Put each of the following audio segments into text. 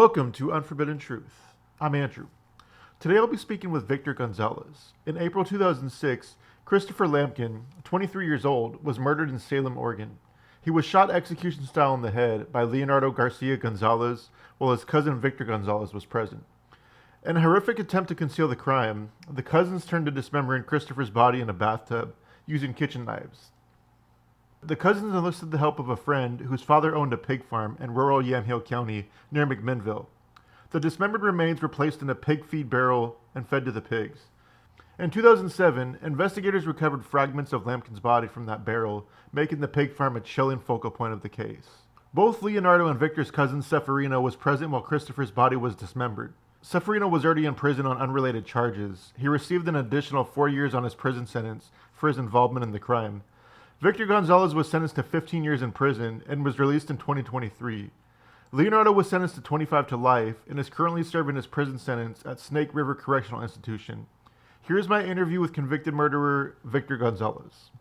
Welcome to Unforbidden Truth. I'm Andrew. Today I'll be speaking with Victor Gonzalez. In April 2006, Christopher Lampkin, 23 years old, was murdered in Salem, Oregon. He was shot execution style in the head by Leonardo Garcia Gonzalez while his cousin Victor Gonzalez was present. In a horrific attempt to conceal the crime, the cousins turned to dismembering Christopher's body in a bathtub using kitchen knives. The cousins enlisted the help of a friend whose father owned a pig farm in rural Yamhill County near McMinnville. The dismembered remains were placed in a pig feed barrel and fed to the pigs. In 2007, investigators recovered fragments of Lampkin's body from that barrel, making the pig farm a chilling focal point of the case. Both Leonardo and Victor's cousin Seferino was present while Christopher's body was dismembered. Seferino was already in prison on unrelated charges. He received an additional 4 years on his prison sentence for his involvement in the crime. Victor Gonzalez was sentenced to 15 years in prison and was released in 2023. Leonardo was sentenced to 25 to life and is currently serving his prison sentence at Snake River Correctional Institution. Here's my interview with convicted murderer Victor Gonzalez.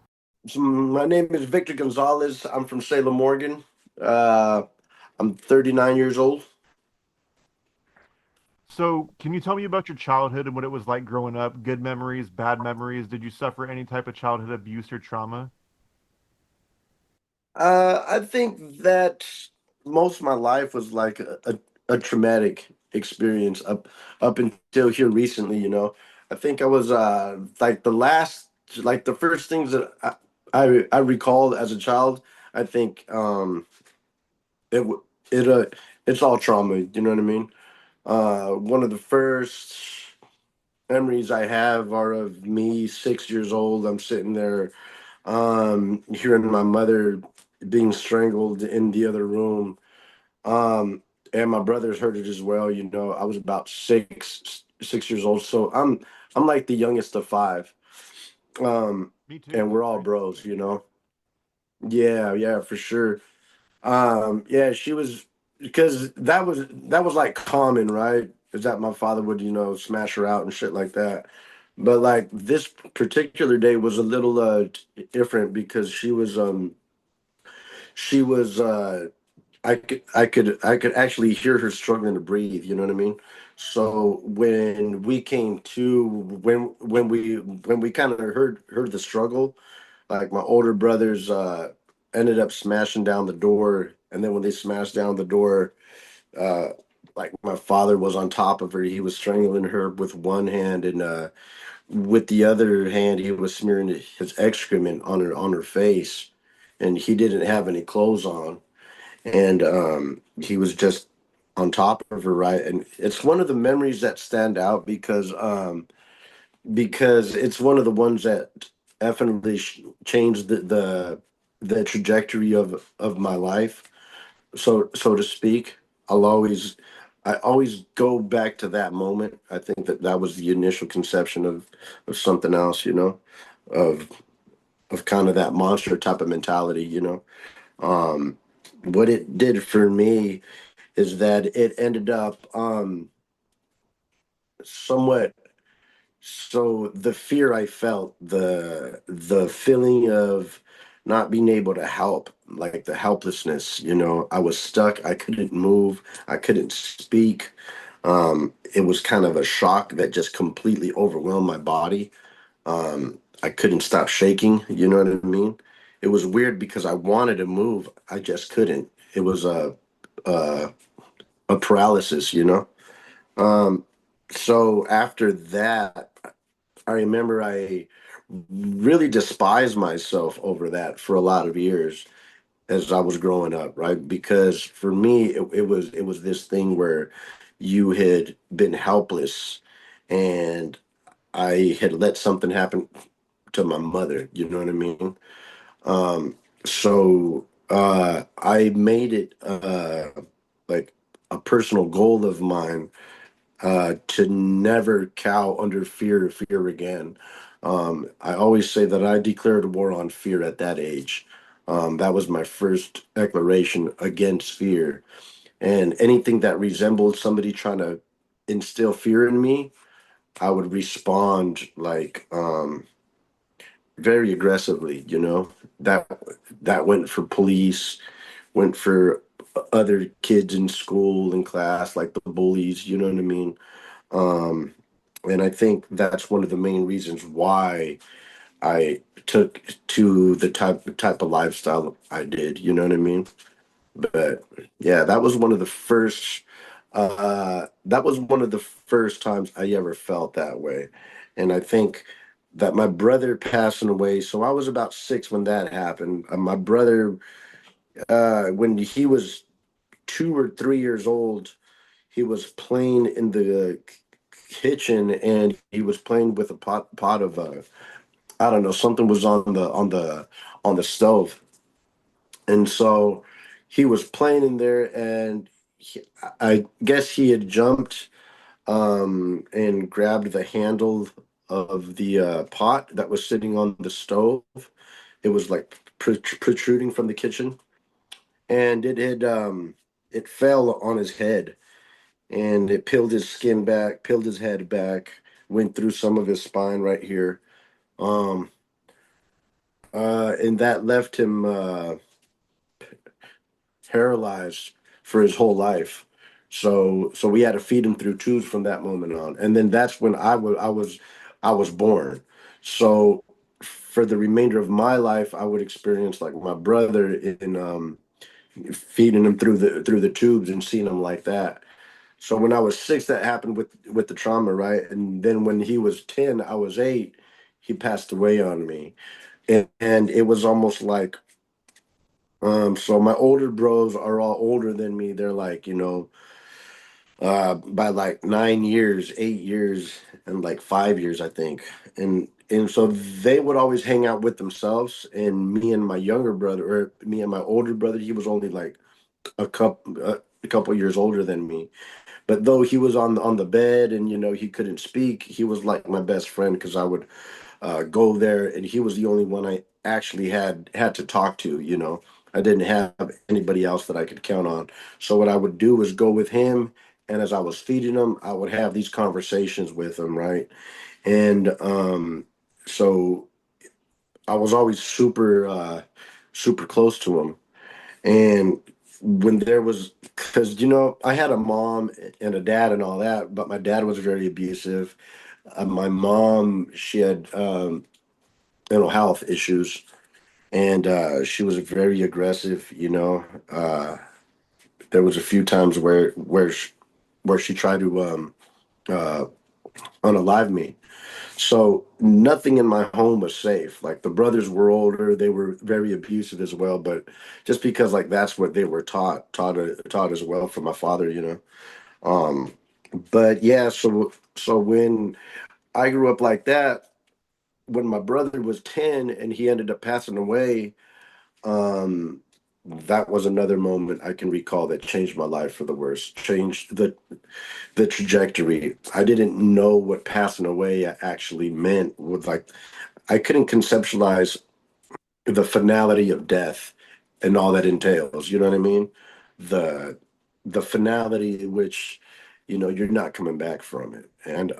So my name is Victor Gonzalez. I'm from Salem, Oregon. I'm 39 years old. So, can you tell me about your childhood and what it was like growing up? Good memories, bad memories? Did you suffer any type of childhood abuse or trauma? I think that most of my life was like a traumatic experience up until here recently, you know. I think I was like the first things that I recalled as a child. I think it w- it it's all trauma, you know what I mean? One of the first memories I have are of me 6 years old. I'm sitting there hearing my mother being strangled in the other room. And my brothers heard it as well. You know, I was about 6 years old, so I'm like the youngest of five. Um, Me too. and we're That's all crazy. bros, you know. Yeah, yeah, for sure. Yeah, she was because that was like common, right? Is that my father would, smash her out and shit like that. But like this particular day was a little different because she was I could actually hear her struggling to breathe, you know what I mean? So when we kind of heard the struggle, like my older brothers ended up smashing down the door, and then when they smashed down the door, uh like my father was on top of her. He was strangling her with one hand, and with the other hand he was smearing his excrement on her face, and he didn't have any clothes on, and he was just on top of her, right? And it's one of the memories that stand out because it's one of the ones that definitely changed the trajectory of my life, so to speak. I'll always I always go back to that moment. I think that was the initial conception of something else, of kind of that monster type of mentality, um what it did for me is that it ended up somewhat. So the fear I felt, the feeling of not being able to help, like the helplessness, I was stuck. I couldn't move. I couldn't speak. It was kind of a shock that just completely overwhelmed my body. I couldn't stop shaking. You know what I mean? It was weird because I wanted to move. I just couldn't. It was a, a paralysis, Um, so after that, I remember I really despised myself over that for a lot of years as I was growing up, right? Because for me, it was this thing where you had been helpless, and I had let something happen to my mother. You know what I mean? So I made it like a personal goal of mine to never cow under fear again. I always say that I declared war on fear at that age. That was my first declaration against fear. And anything that resembled somebody trying to instill fear in me, I would respond like very aggressively. That went for police, went for other kids in school and class, like the bullies, you know what I mean? Um, and I think that's one of the main reasons why I took to the type of lifestyle I did, you know what I mean? But yeah, that was one of the first times I ever felt that way. And I think that my brother passing away, so I was about 6 when that happened. My brother, when he was 2 or 3 years old, he was playing in the kitchen and he was playing with a pot of I don't know, something was on the stove. And so he was playing in there and I guess he had jumped and grabbed the handle of the pot that was sitting on the stove. It was like protruding from the kitchen, and it fell on his head, and it peeled his skin back, peeled his head back, went through some of his spine right here, um, and that left him paralyzed for his whole life. So we had to feed him through tubes from that moment on, and then that's when I was born. So for the remainder of my life, I would experience like my brother in feeding him through the tubes and seeing him like that. So when I was 6, that happened with the trauma, right? And then when he was 10, I was 8. He passed away on me, and it was almost like so my older bros are all older than me. They're like, by like 9 years, 8 years, and like 5 years, I think. And so they would always hang out with themselves, and me and my younger brother, or me and my older brother, he was only like a couple years older than me. But though he was on the bed and he couldn't speak, he was like my best friend because I would go there, and he was the only one I actually had to talk to. I didn't have anybody else that I could count on. So what I would do was go with him, and as I was feeding him, I would have these conversations with him, right? And so I was always super close to him. And when there was, because I had a mom and a dad and all that, but my dad was very abusive. My mom, she had mental health issues, and she was very aggressive. There was a few times where she tried to uh, unalive me. So nothing in my home was safe. Like the brothers were older, they were very abusive as well. But just because like that's what they were taught as well from my father. Um, but yeah, so when I grew up like that, when my brother was 10 and he ended up passing away, um, that was another moment I can recall that changed my life for the worse, changed the trajectory. I didn't know what passing away actually meant. With like, I couldn't conceptualize the finality of death and all that entails. You know what I mean? The the finality in which you're not coming back from it. And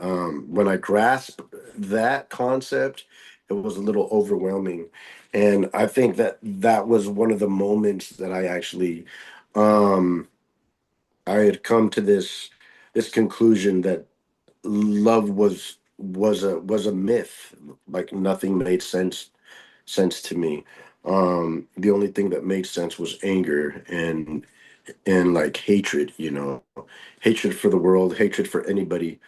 when I grasped that concept, it was a little overwhelming. And I think that that was one of the moments that um, I had come to this conclusion that love was a myth. Like nothing made sense to me. The only thing that made sense was anger and like hatred, hatred for the world, hatred for anybody.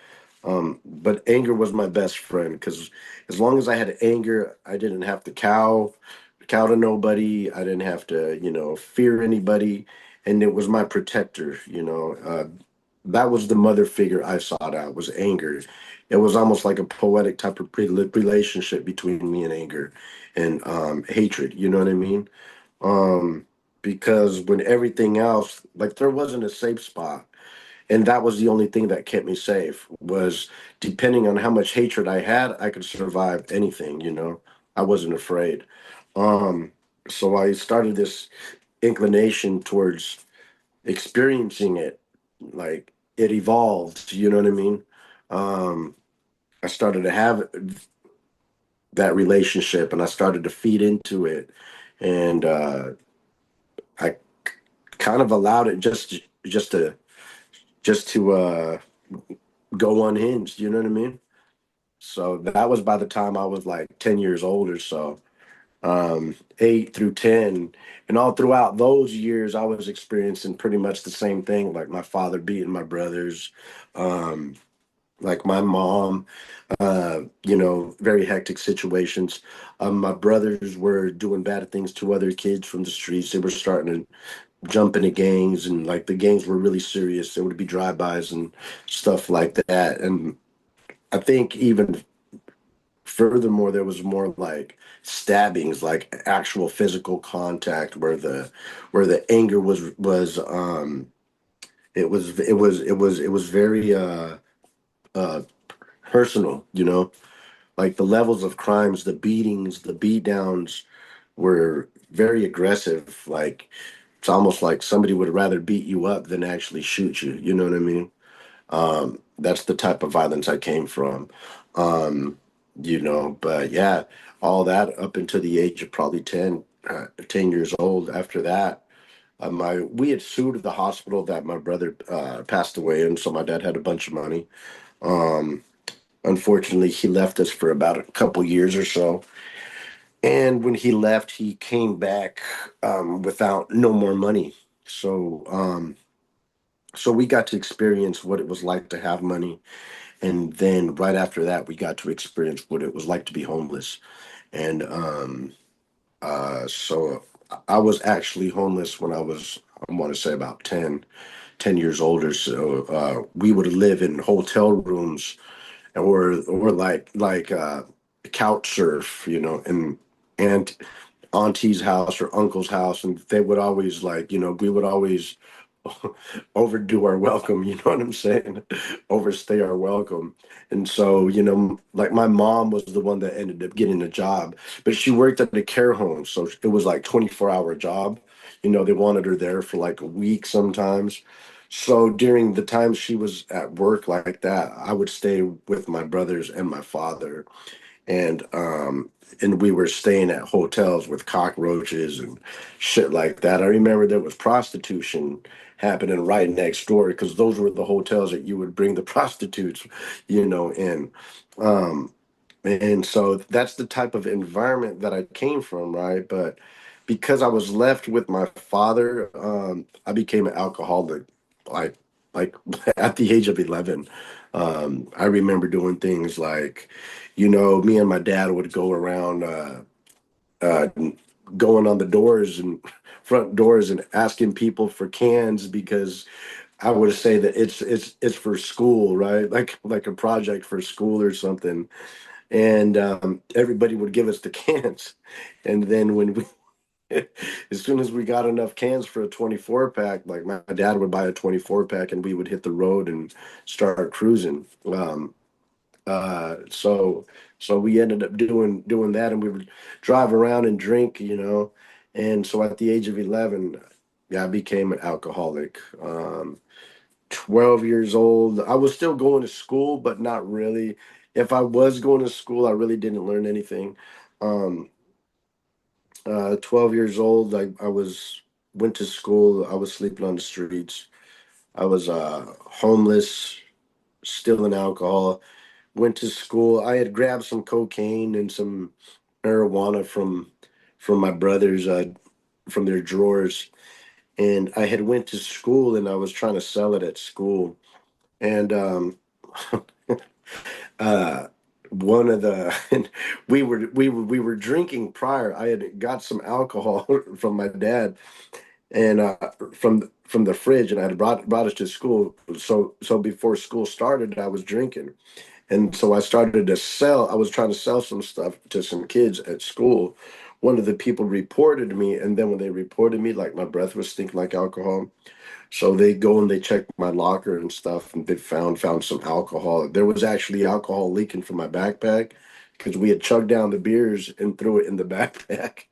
But anger was my best friend because as long as I had anger, I didn't have to cow to nobody. I didn't have to, fear anybody, and it was my protector. That was the mother figure I sought out was anger. It was almost like a poetic type of relationship between me and anger and hatred. You know what I mean? Um, because when everything else, like there wasn't a safe spot, and that was the only thing that kept me safe was depending on how much hatred I had, I could survive anything. I wasn't afraid. Um, so I started this inclination towards experiencing it, like it evolved. You know what I mean? Um, I started to have that relationship, and I started to feed into it, and I kind of allowed it just to go unhinged. You know what I mean? So that was by the time I was like 10 years old or so, 8 through 10. And all throughout those years, I was experiencing pretty much the same thing, like my father beating my brothers, um, like my mom, very hectic situations. My brothers were doing bad things to other kids from the streets. They were starting to jump into gangs, and like the gangs were really serious. There would be drive-bys and stuff like that. And I think even furthermore, there was more like stabbings, like actual physical contact, where the anger was very uh personal, like the levels of crimes, the beatings, the beat downs were very aggressive. Like it's almost like somebody would rather beat you up than actually shoot you. You know what I mean? That's the type of violence I came from. Um, but yeah, all that up until the age of probably 10 years old. After that, we had sued the hospital that my brother passed away in, so my dad had a bunch of money. Um, Unfortunately, he left us for about a couple years or so. And when he left, he came back without no more money. So, so we got to experience what it was like to have money, and then right after that, we got to experience what it was like to be homeless. And so I was actually homeless when I want to say about 10 years older. So we would live in hotel rooms, or like couch surf, and auntie's house or uncle's house, and they would always we would always overdo our welcome, you know what I'm saying? Overstay our welcome. And so, like my mom was the one that ended up getting a job, but she worked at a care home. So it was like 24-hour job. They wanted her there for like a week sometimes. So during the time she was at work like that, I would stay with my brothers and my father, and we were staying at hotels with cockroaches and shit like that. I remember there was prostitution happening right next door, because those were the hotels that you would bring the prostitutes, in. Um, and so that's the type of environment that I came from, right? But because I was left with my father, I became an alcoholic, like like at the age of 11. I remember doing things like, me and my dad would go around, uh, going on the doors and front doors and asking people for cans, because I would say that it's for school, right? Like a project for school or something. And everybody would give us the cans. And then as soon as we got enough cans for a 24 pack, like my dad would buy a 24 pack and we would hit the road and start cruising. So we ended up doing that, and we would drive around and drink, And so at the age of 11, yeah, I became an alcoholic. 12 years old, I was still going to school, but not really. If I was going to school, I really didn't learn anything. Um, 12 years old, went to school. I was sleeping on the streets. I was homeless, stealing alcohol. Went to school. I had grabbed some cocaine and some marijuana from my brothers, from their drawers, and I had went to school and I was trying to sell it at school. And uh, one of the and we were drinking prior. I had got some alcohol from my dad, and from the fridge, and I had brought it to school. So before school started, I was drinking. And so I was trying to sell some stuff to some kids at school. One of the people reported me, and then when they reported me, like my breath was stinking like alcohol. So they go and they check my locker and stuff, and they found some alcohol. There was actually alcohol leaking from my backpack, because we had chugged down the beers and threw it in the backpack.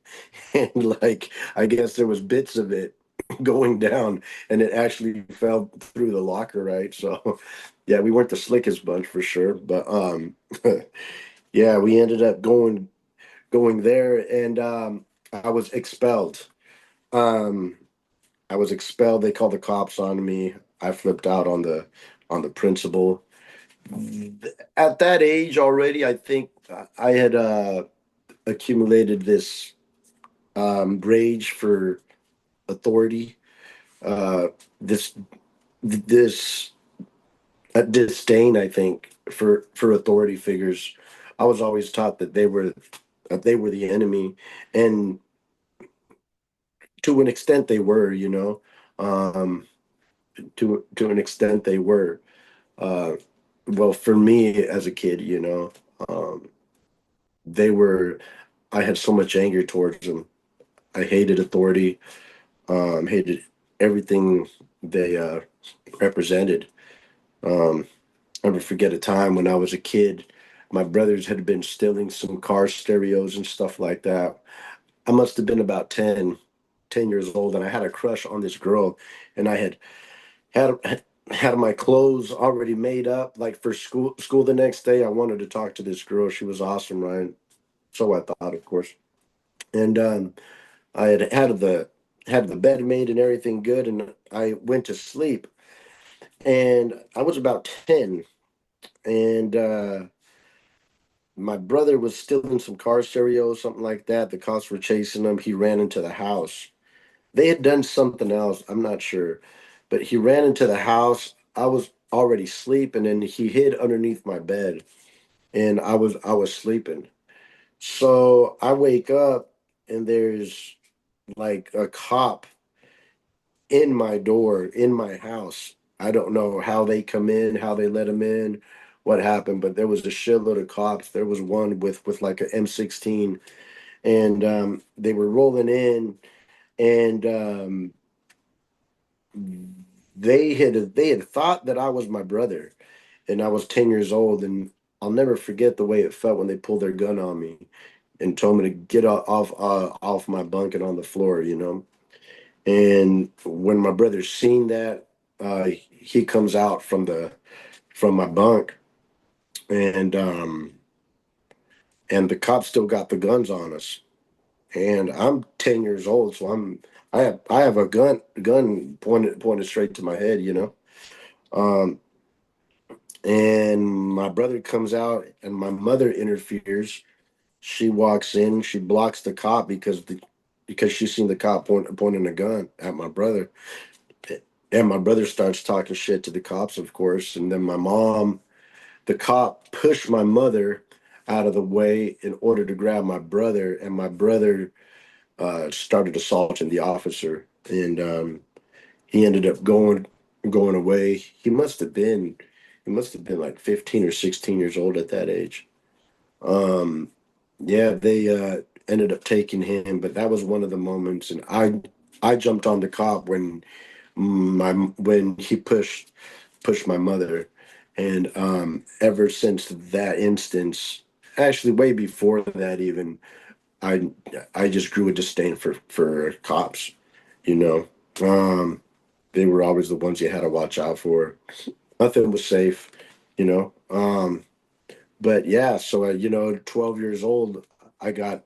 And like I guess there was bits of it going down, and it actually fell through the locker, right? So yeah, we weren't the slickest bunch for sure, but yeah, we ended up going there, and I was expelled. Um I was expelled. They called the cops on me. I flipped out on the principal. At that age already, I think I had accumulated this rage for authority, uh, this this disdain, I think, for authority figures. I was always taught that they were the enemy, and to an extent they were, um, to an extent they were. Uh, well, for me as a kid, um, they were. I had so much anger towards them. I hated authority. Hated everything they represented. Um, Never forget a time when I was a kid. My brothers had been stealing some car stereos and stuff like that. I must have been about 10 years old, and I had a crush on this girl, and I had my clothes already made up, like for school the next day. I wanted to talk to this girl. She was awesome, Ryan. So I thought, of course. And I had the bed made and everything good, and I went to sleep. And I was about 10, and my brother was stealing some car stereos, something like that. The cops were chasing him. He ran into the house. They had done something else. I'm not sure, but he ran into the house. I was already sleeping, and he hid underneath my bed, and I was sleeping. So I wake up, and there's like a cop in my door, in my house. I don't know how they come in, how they let them in, what happened, but there was a shitload of cops. There was one with like a M16, and they were rolling in, and they had thought that I was my brother, and I was 10 years old, and I'll never forget the way it felt when they pulled their gun on me and told me to get off my bunk and on the floor. And when my brother seen that, he comes out from my bunk, and and the cops still got the guns on us. And I'm 10 years old, so I have a gun pointed straight to my head. Um, and my brother comes out, and my mother interferes. She walks in, she blocks the cop because she seen the cop pointing a gun at my brother. And my brother starts talking shit to the cops, of course. And then the cop pushed my mother out of the way in order to grab my brother, and my brother started assaulting the officer, and he ended up going away. He must have been like 15 or 16 years old at that age. Um, yeah, they ended up taking him, but that was one of the moments, and I jumped on the cop when he pushed my mother, and ever since that instance, actually way before that even, I I just grew a disdain for cops. You know, um, they were always the ones you had to watch out for. Nothing was safe. You know, but yeah, so 12 years old, I got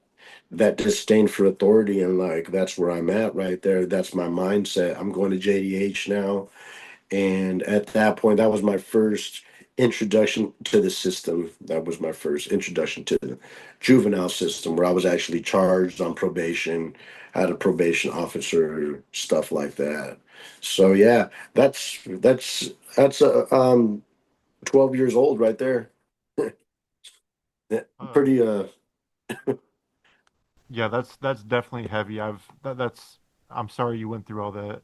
that disdain for authority, and like that's where I'm at right there. That's my mindset. I'm going to JDH now. And at that point, that was my first introduction to the system. That was my first introduction to the juvenile system, where I was actually charged on probation, had a probation officer, stuff like that. So yeah, that's 12 years old right there. Yeah, Uh, pretty yeah, that's definitely heavy. That's I'm sorry you went through all that.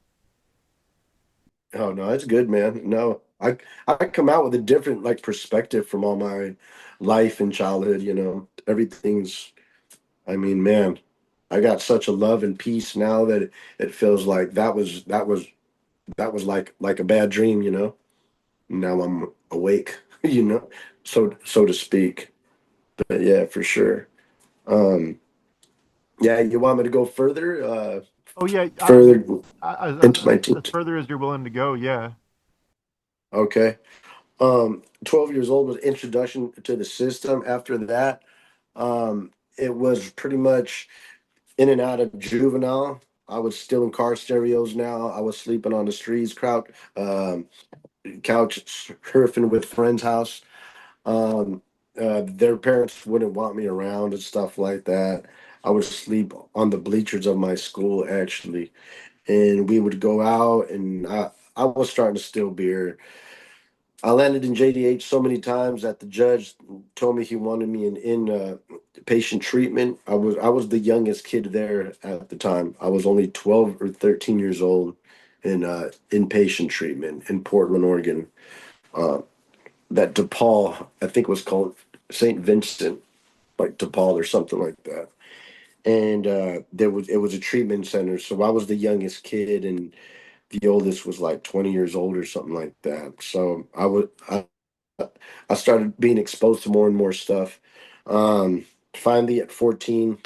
oh no, it's good, man. No, I come out with a different like perspective from all my life and childhood. Everything's. I mean, man, I got such a love and peace now that it feels like that was like a bad dream. Now I'm awake. So to speak. But yeah, for sure. Um, yeah, you want me to go Oh yeah, further into my as teens? further as you're willing to go. Yeah. Okay. 12 years old was introduction to the system. After that, it was pretty much in and out of juvenile. I was stealing car stereos now. I was sleeping on the streets, um, couch surfing with friends' house. Um, their parents wouldn't want me around and stuff like that. I would sleep on the bleachers of my school actually, and we would go out, and I was starting to steal beer. I landed in JDH so many times that the judge told me he wanted me in patient treatment. I was the youngest kid there at the time. I was only 12 or 13 years old in inpatient treatment in Portland, Oregon. Uh, that DePaul, I think was called St. Vincent, like DePaul or something like that. And it was a treatment center, so I was the youngest kid, and the oldest was like 20 years old or something like that. So I started being exposed to more and more stuff. Um, Finally, at 14,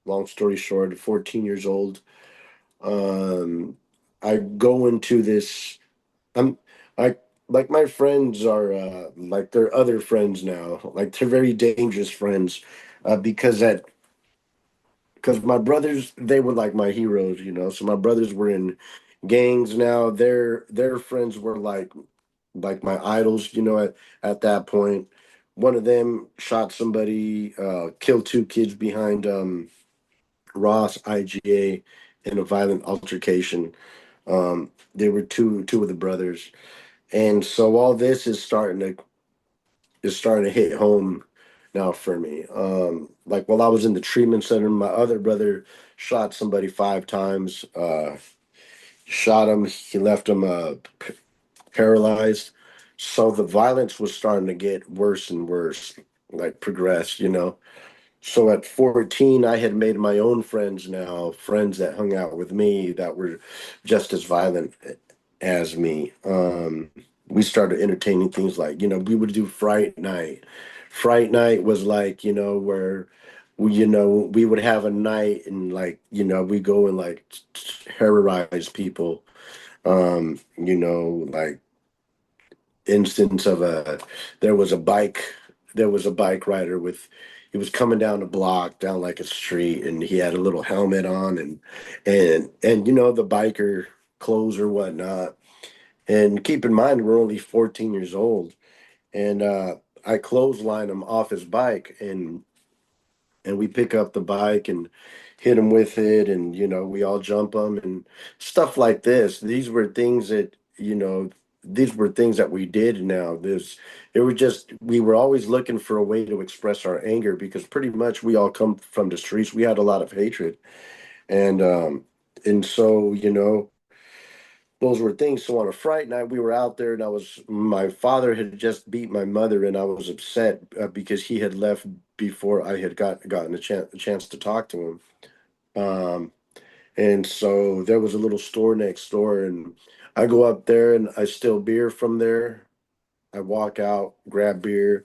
long story short, at 14 years old, um, I go into this. I'm I like my friends are like they're other friends now. Like they're very dangerous friends, because my brothers, they were like my heroes, you know. So my brothers were in gangs now. Their friends were like my idols, you know, at that point. One of them shot somebody, killed two kids behind Ross IGA in a violent altercation. They were two of the brothers. And so all this is starting to hit home now for me. Like while I was in the treatment center, my other brother shot somebody 5 times. Shot him. He left him paralyzed. So the violence was starting to get worse and worse, like progress, you know. So at 14, I had made my own friends now, friends that hung out with me that were just as violent as me. We started entertaining things like, we would do Fright Night. Fright Night was like, where we would have a night and like, we go and like terrorize people. Like instance of there was a bike rider with he was coming down the block down like a street, and he had a little helmet on, and the biker clothes or whatnot. And keep in mind, we're only 14 years old, and I clothesline him off his bike, and we pick up the bike and hit him with it, and we all jump him and stuff like this. These were things that we did. Now this it was just we were always looking for a way to express our anger, because pretty much we all come from the streets. We had a lot of hatred, and so those were things. So on a Friday night, we were out there, and my father had just beat my mother, and I was upset because he had left before I had gotten a chance to talk to him. Um, and so there was a little store next door, and I go up there and I steal beer from there. I walk out, grab beer.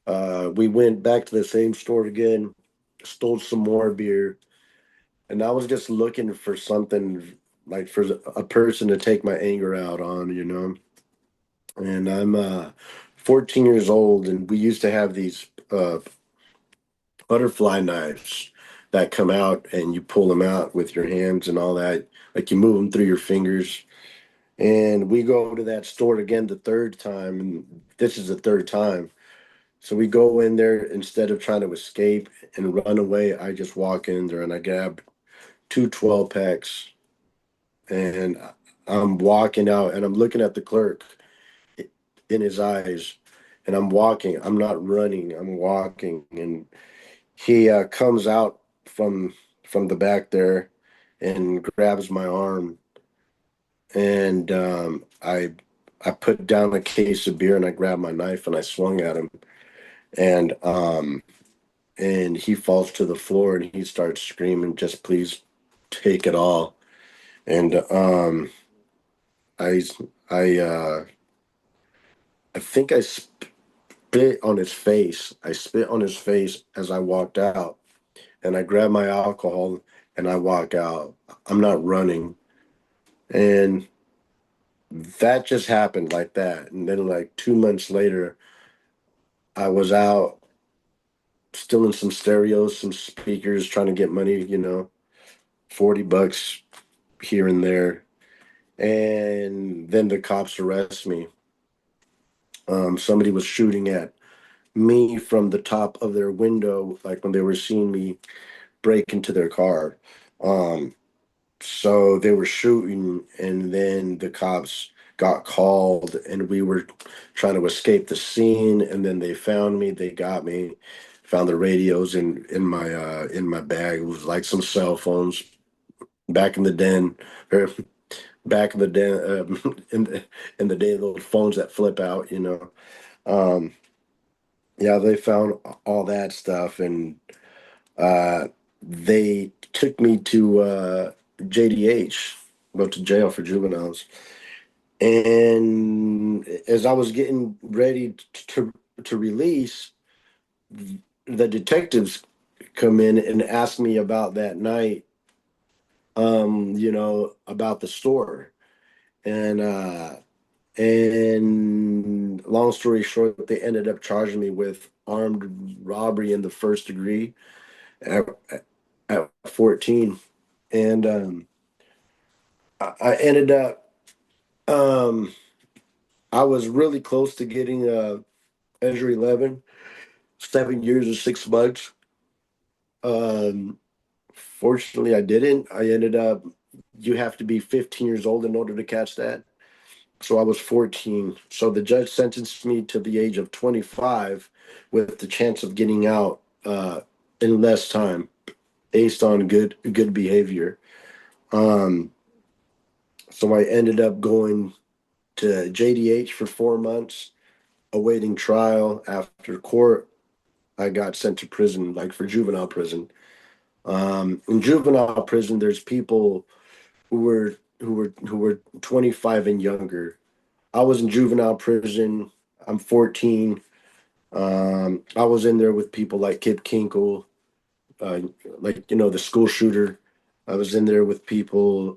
We went back to the same store again, stole some more beer, and I was just looking for something, like for a person to take my anger out on. And I'm 14 years old, and we used to have these butterfly knives that come out, and you pull them out with your hands and all that. Like you move them through your fingers. And we go to that store again the third time, and this is the third time. So we go in there, instead of trying to escape and run away, I just walk in there and I grab two 12 packs, and I'm walking out, and I'm looking at the clerk in his eyes, and I'm walking. I'm not running. I'm walking, and he comes out from the back there and grabs my arm, and I put down a case of beer, and I grabbed my knife and I swung at him, and he falls to the floor, and he starts screaming, "Just please take it all." And I I I think I spit on his face. I spit on his face as I walked out, and I grab my alcohol and I walk out. I'm not running. And that just happened like that. And then like 2 months later, I was out stealing some stereos, some speakers, trying to get money, $40 here and there. And then the cops arrest me. Somebody was shooting at me from the top of their window, like when they were seeing me break into their car. Um, so they were shooting, and then the cops got called, and we were trying to escape the scene. And then they found me. They got me. Found the radios in my bag. It was like some cell phones back in the den, or back in the den, in the day, those phones that flip out. Um, yeah, they found all that stuff, and uh, they took me to JDH, go to jail for juveniles. And as I was getting ready to release, the detectives come in and ask me about that night, about the store. And long story short, they ended up charging me with armed robbery in the first degree at, at 14. And I ended up, um, I was really close to getting Measure 11, 7 years or 6 months. Um, Fortunately, I didn't. I ended up, you have to be 15 years old in order to catch that. So I was 14. So the judge sentenced me to the age of 25 with the chance of getting out in less time based on good behavior. Um, so I ended up going to JDH for 4 months, awaiting trial. After court, I got sent to prison, like for juvenile prison. In juvenile prison, there's people who were 25 and younger. I was in juvenile prison. I'm 14. I was in there with people like Kip Kinkle, uh, like the school shooter. I was in there with people.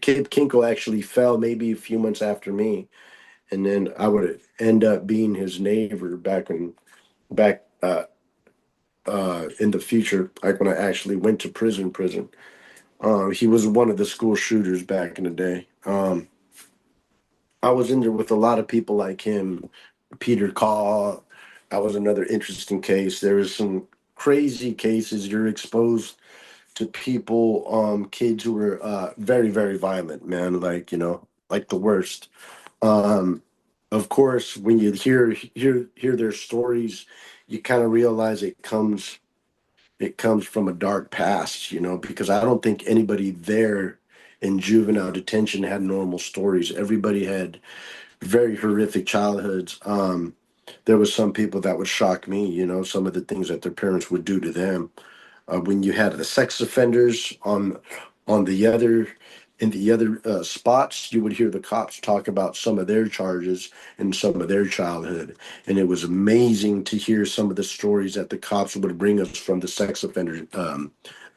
Kip Kinkle actually fell maybe a few months after me, and then I would end up being his neighbor back in the future, like when I actually went to prison. He was one of the school shooters back in the day. I was in there with a lot of people like him, Peter Caw. That was another interesting case. There was some crazy cases. You're exposed to people, kids who were very, very violent, man. Like like the worst. Um, of course, when you hear their stories, you kind of realize it comes from a dark past, because I don't think anybody there in juvenile detention had normal stories. Everybody had very horrific childhoods. There was some people that would shock me, some of the things that their parents would do to them. When you had the sex offenders on the other in the other spots, you would hear the cops talk about some of their charges and some of their childhood, and it was amazing to hear some of the stories that the cops would bring us from the sex offenders,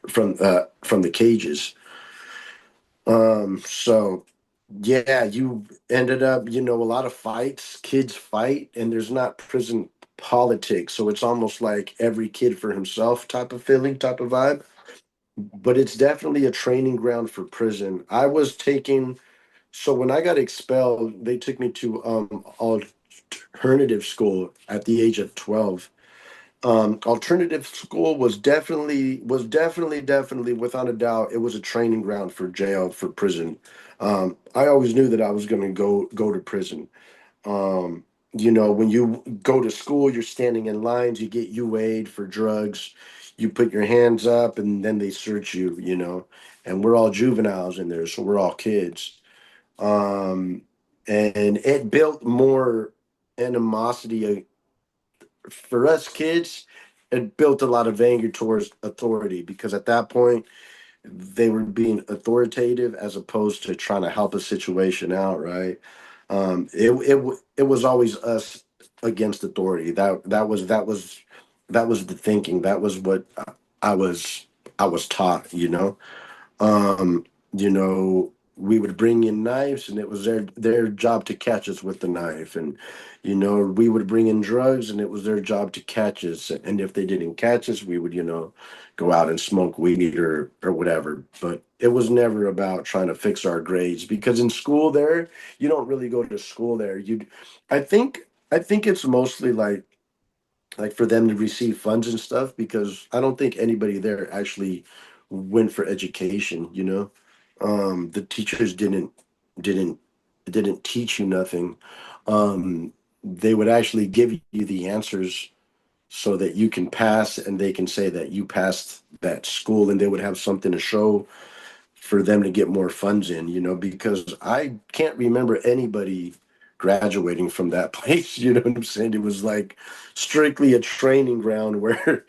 from the cages. So yeah, you ended up, a lot of fights, kids fight, and there's not prison politics. So it's almost like every kid for himself type of feeling, type of vibe. But it's definitely a training ground for prison. So when I got expelled, they took me to alternative school at the age of 12. Alternative school was definitely without a doubt, it was a training ground for jail, for prison. I always knew that I was going to go to prison. um when you go to school, you're standing in lines, you get UA'd for drugs, you put your hands up, and then they search you. And we're all juveniles in there, so we're all kids. um and it built more animosity for us kids. It built a lot of anger towards authority, because at that point they were being authoritative as opposed to trying to help a situation out, right? It was always us against authority. That was the thinking. That was what I was I was taught. Um, you know, we would bring in knives, and it was their job to catch us with the knife. And we would bring in drugs, and it was their job to catch us. And if they didn't catch us, we would go out and smoke weed or whatever. But it was never about trying to fix our grades, because in school there, you don't really go to school there. I think it's mostly like for them to receive funds and stuff, because I don't think anybody there actually went for education, the teachers didn't didn't teach you nothing. They would actually give you the answers so that you can pass, and they can say that you passed that school, and they would have something to show for them to get more funds in, because I can't remember anybody graduating from that place. You know what I'm saying? It was like strictly a training ground where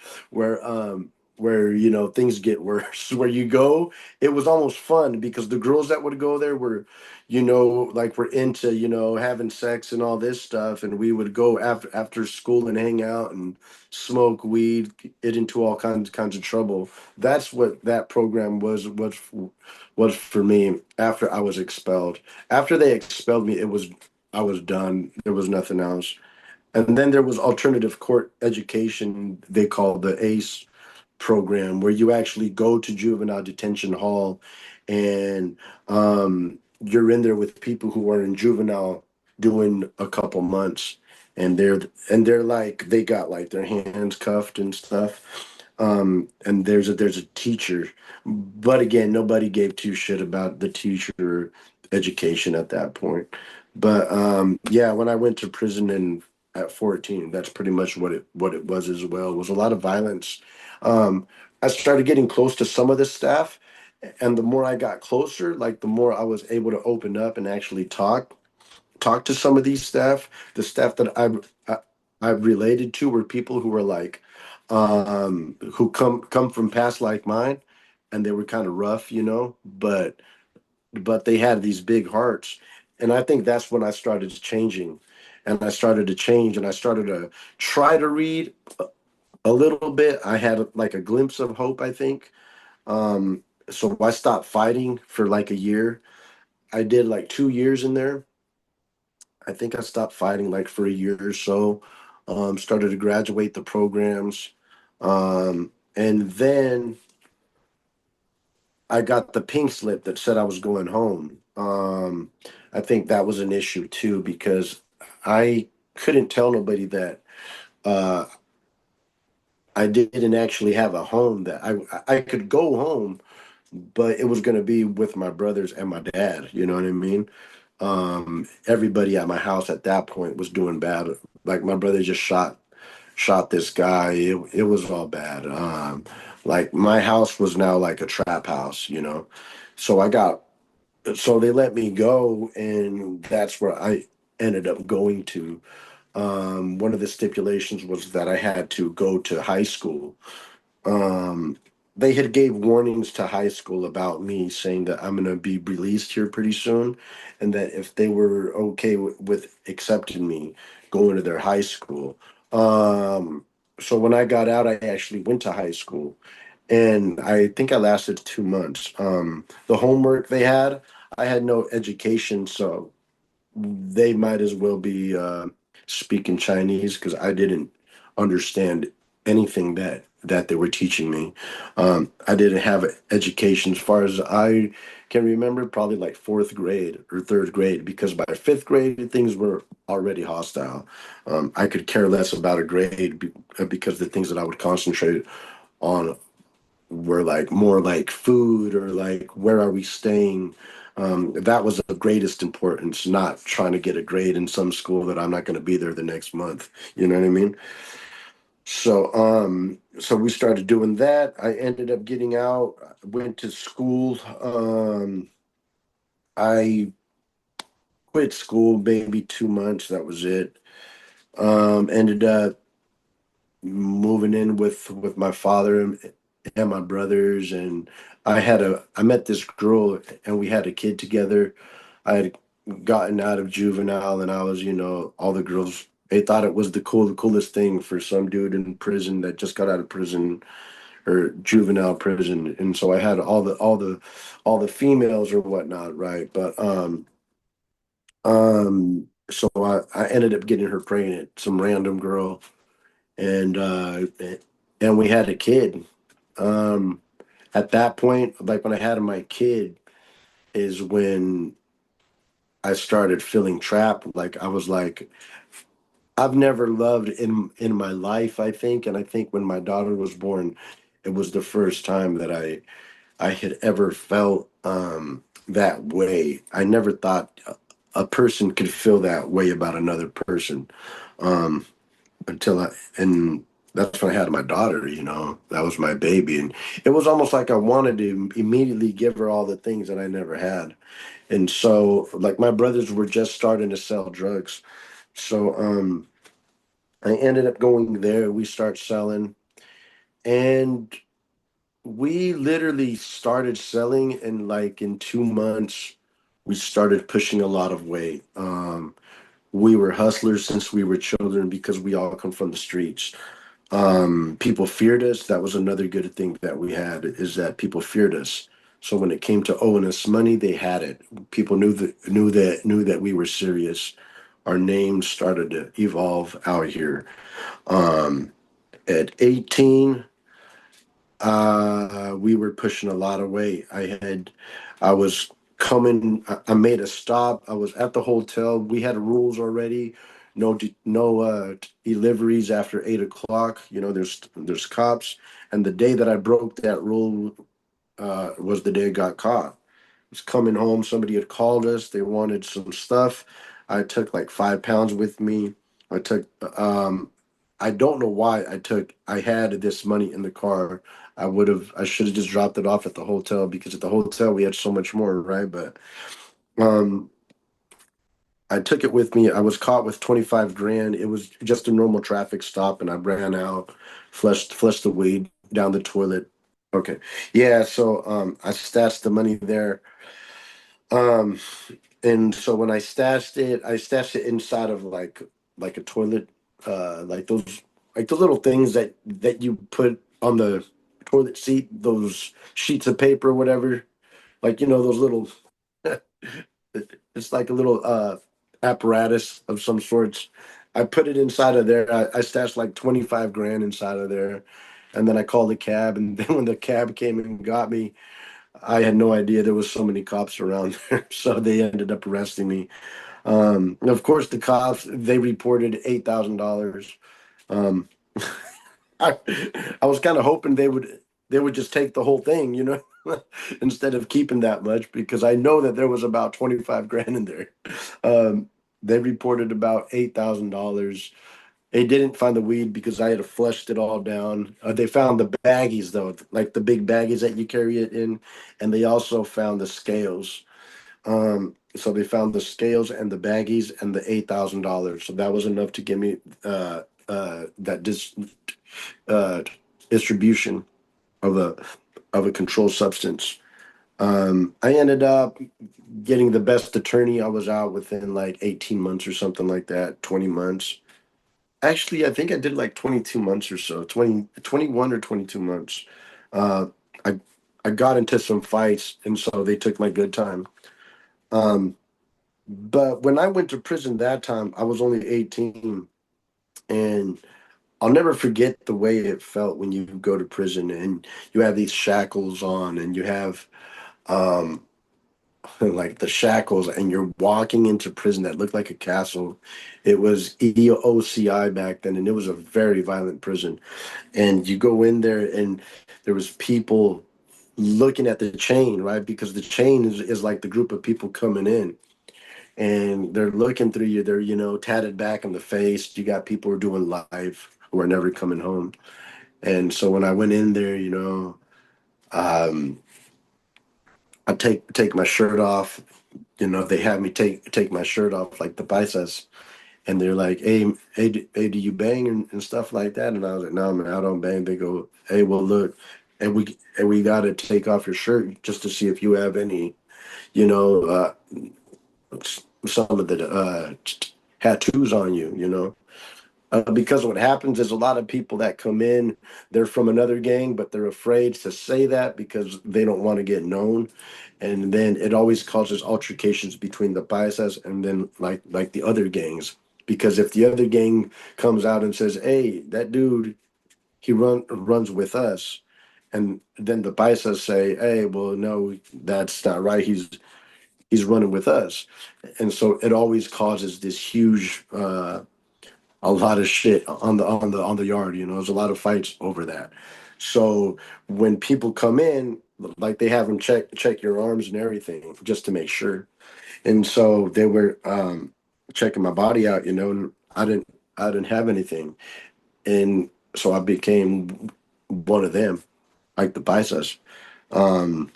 things get worse. Where you go, it was almost fun, because the girls that would go there were, like we're into, having sex and all this stuff, and we would go after school and hang out and smoke weed, get into all kinds of trouble. That's what that program was for me after I was expelled. After they expelled me, I was done. There was nothing else. And then there was alternative court education, they called the ACE program, where you actually go to juvenile detention hall, and you're in there with people who are in juvenile doing a couple months, and they're like, they got like their hands cuffed and stuff. And there's a teacher, but again, nobody gave two shit about the teacher education at that point. But yeah, when I went to prison at 14, that's pretty much what it was as well. It was a lot of violence. I started getting close to some of the staff, and the more I got closer, like the more I was able to open up and actually talk to some of these staff. The staff that I related to were people who were like, who come from past like mine, and they were kind of rough, but they had these big hearts. And I think that's when I started changing, and I started to change, and I started to try to read a little bit. I had like a glimpse of hope, I think. So I stopped fighting for like a year. I did like 2 years in there. I think I stopped fighting like for a year or so. Started to graduate the programs. And then I got the pink slip that said I was going home. I think that was an issue too, because I couldn't tell nobody that uh, I didn't actually have a home, that I could go home, but it was going to be with my brothers and my dad. You know what I mean? Everybody at my house at that point was doing bad. Like my brother just shot this guy. It was all bad. Like my house was now like a trap house. So so they let me go, and that's where I ended up going to. One of the stipulations was that I had to go to high school. um, they had gave warnings to high school about me, saying that I'm gonna be released here pretty soon, and that if they were okay with accepting me going to their high school. So when I got out, I actually went to high school, and I think I lasted 2 months. The homework they had, I had no education, so they might as well be speaking Chinese, because I didn't understand anything that they were teaching me. I didn't have education as far as I can remember, probably like fourth grade or third grade, because by fifth grade things were already hostile. I could care less about a grade, because the things that I would concentrate on were like more like food, or like where are we staying. That was of greatest importance, not trying to get a grade in some school that I'm not going to be there the next month. You know what I mean? So we started doing that. I ended up getting out, went to school. I quit school maybe 2 months. That was it. Ended up moving in with my father and my brothers, and I met this girl, and we had a kid together. I had gotten out of juvenile, and I was, all the girls, they thought it was the coolest thing for some dude in prison that just got out of prison or juvenile prison, and so I had all the females or whatnot, right? But so I ended up getting her pregnant, some random girl, and and we had a kid. Um, at that point, like when I had my kid, is when I started feeling trapped. Like I was like, I've never loved in my life, I think, and I think when my daughter was born, it was the first time that I had ever felt that way. I never thought a person could feel that way about another person um, until and that's when I had my daughter. That was my baby, and it was almost like I wanted to immediately give her all the things that I never had. And so, like my brothers were just starting to sell drugs, so I ended up going there. We start selling, and we literally started selling, and like in 2 months, we started pushing a lot of weight. We were hustlers since we were children because we all come from the streets. People feared us. That was another good thing that we had, is that people feared us. So when it came to owing us money, they had it. People knew that we were serious. Our names started to evolve out here. Um, at 18, we were pushing a lot of weight. I was coming. I made a stop. I was at the hotel. We had rules already. No deliveries after 8 o'clock. There's cops. And the day that I broke that rule was the day I got caught. Was coming home. Somebody had called us. They wanted some stuff. I took like 5 pounds with me. I took. I don't know why I took. I had this money in the car. I should have just dropped it off at the hotel because at the hotel we had so much more, right? But um, I took it with me. I was caught with 25 grand. It was just a normal traffic stop, and I ran out, flushed the weed down the toilet. Okay, yeah. So I stashed the money there. Um, and so when I stashed it inside of like a toilet, like the little things that you put on the toilet seat, those sheets of paper or whatever, like those little. It's like a little apparatus of some sorts. I put it inside of there. I stashed like 25 grand inside of there, and then I called the cab. And then when the cab came and got me, I had no idea there was so many cops around there, so they ended up arresting me. And of course, the cops they reported $8,000. Um, I, I was kind of hoping they would just take the whole thing, instead of keeping that much because I know that there was about 25 grand in there. Um, they reported about $8,000. They didn't find the weed because I had flushed it all down. They found the baggies though, like the big baggies that you carry it in, and they also found the scales. So they found the scales and the baggies and the $8,000. So that was enough to give me that uh, distribution of a controlled substance. I ended up getting the best attorney. I was out within like 18 months or something like that, 20 months. Actually, I think I did like 22 months or so, 21 or 22 months. Uh, I I got into some fights, and so they took my good time. Um, but when I went to prison that time, I was only 18, and I'll never forget the way it felt when you go to prison and you have these shackles on and you have um like the shackles and you're walking into prison that looked like a castle. It was EOCI back then and it was a very violent prison. And you go in there and there was people looking at the chain, right? Because the chain is like the group of people coming in and they're looking through you. They're, tatted back in the face. You got people who are doing live who are never coming home. And so when I went in there, um, I take my shirt off. They had me take my shirt off, like the biceps, and they're like, "Hey, do you bang and stuff like that?" And I was like, "No, man, I don't bang." They go, "Hey, well, look, and we got to take off your shirt just to see if you have any, you know, some of the tattoos on you, Because what happens is a lot of people that come in, they're from another gang, but they're afraid to say that because they don't want to get known. And then it always causes altercations between the paisas and then like the other gangs. Because if the other gang comes out and says, "Hey, that dude, he runs with us," and then the paisas say, "Hey, well, no, that's not right. He's running with us," and so it always causes this huge a lot of shit on the yard. There's a lot of fights over that. So when people come in, like they have them check your arms and everything just to make sure. And so they were checking my body out, and I didn't have anything, and so I became one of them, like the biceps. Um,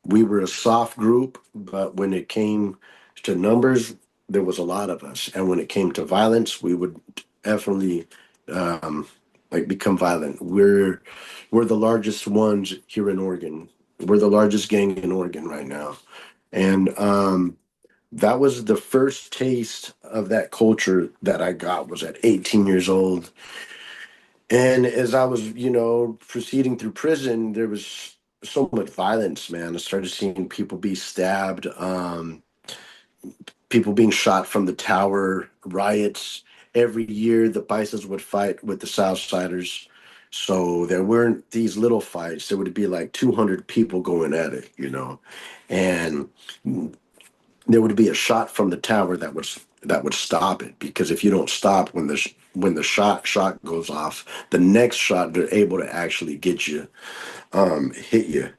we were a soft group, but when it came to numbers, there was a lot of us. And when it came to violence, we would definitely um, like become violent. We're the largest ones here in Oregon. We're the largest gang in Oregon right now. And that was the first taste of that culture that I got was at 18 years old. And as I was, proceeding through prison, there was so much violence, man. I started seeing people be stabbed, people being shot from the tower, riots. Every year, the Bisons would fight with the Southsiders. So there weren't these little fights. There would be like 200 people going at it. And there would be a shot from the tower that would stop it because if you don't stop when the shot goes off, the next shot they're able to actually get you, hit you,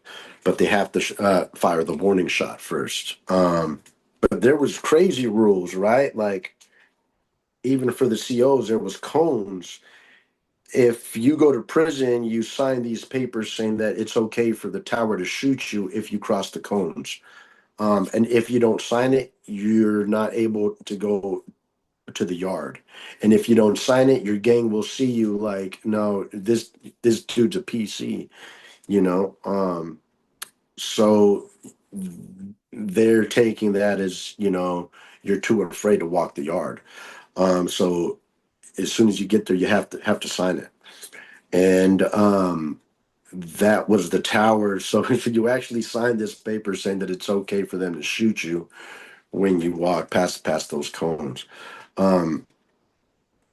but they have to fire the warning shot first. But there was crazy rules, right? Like even for the COs, there was cones. If you go to prison, you sign these papers saying that it's okay for the tower to shoot you if you cross the cones. And if you don't sign it, you're not able to go to the yard. And if you don't sign it, your gang will see you like, no, this dude's a PC, you know. So they're taking that as, you're too afraid to walk the yard. So as soon as you get there, you have to sign it. And that was the tower. So if you actually sign this paper saying that it's okay for them to shoot you when you walk past those cones. Um,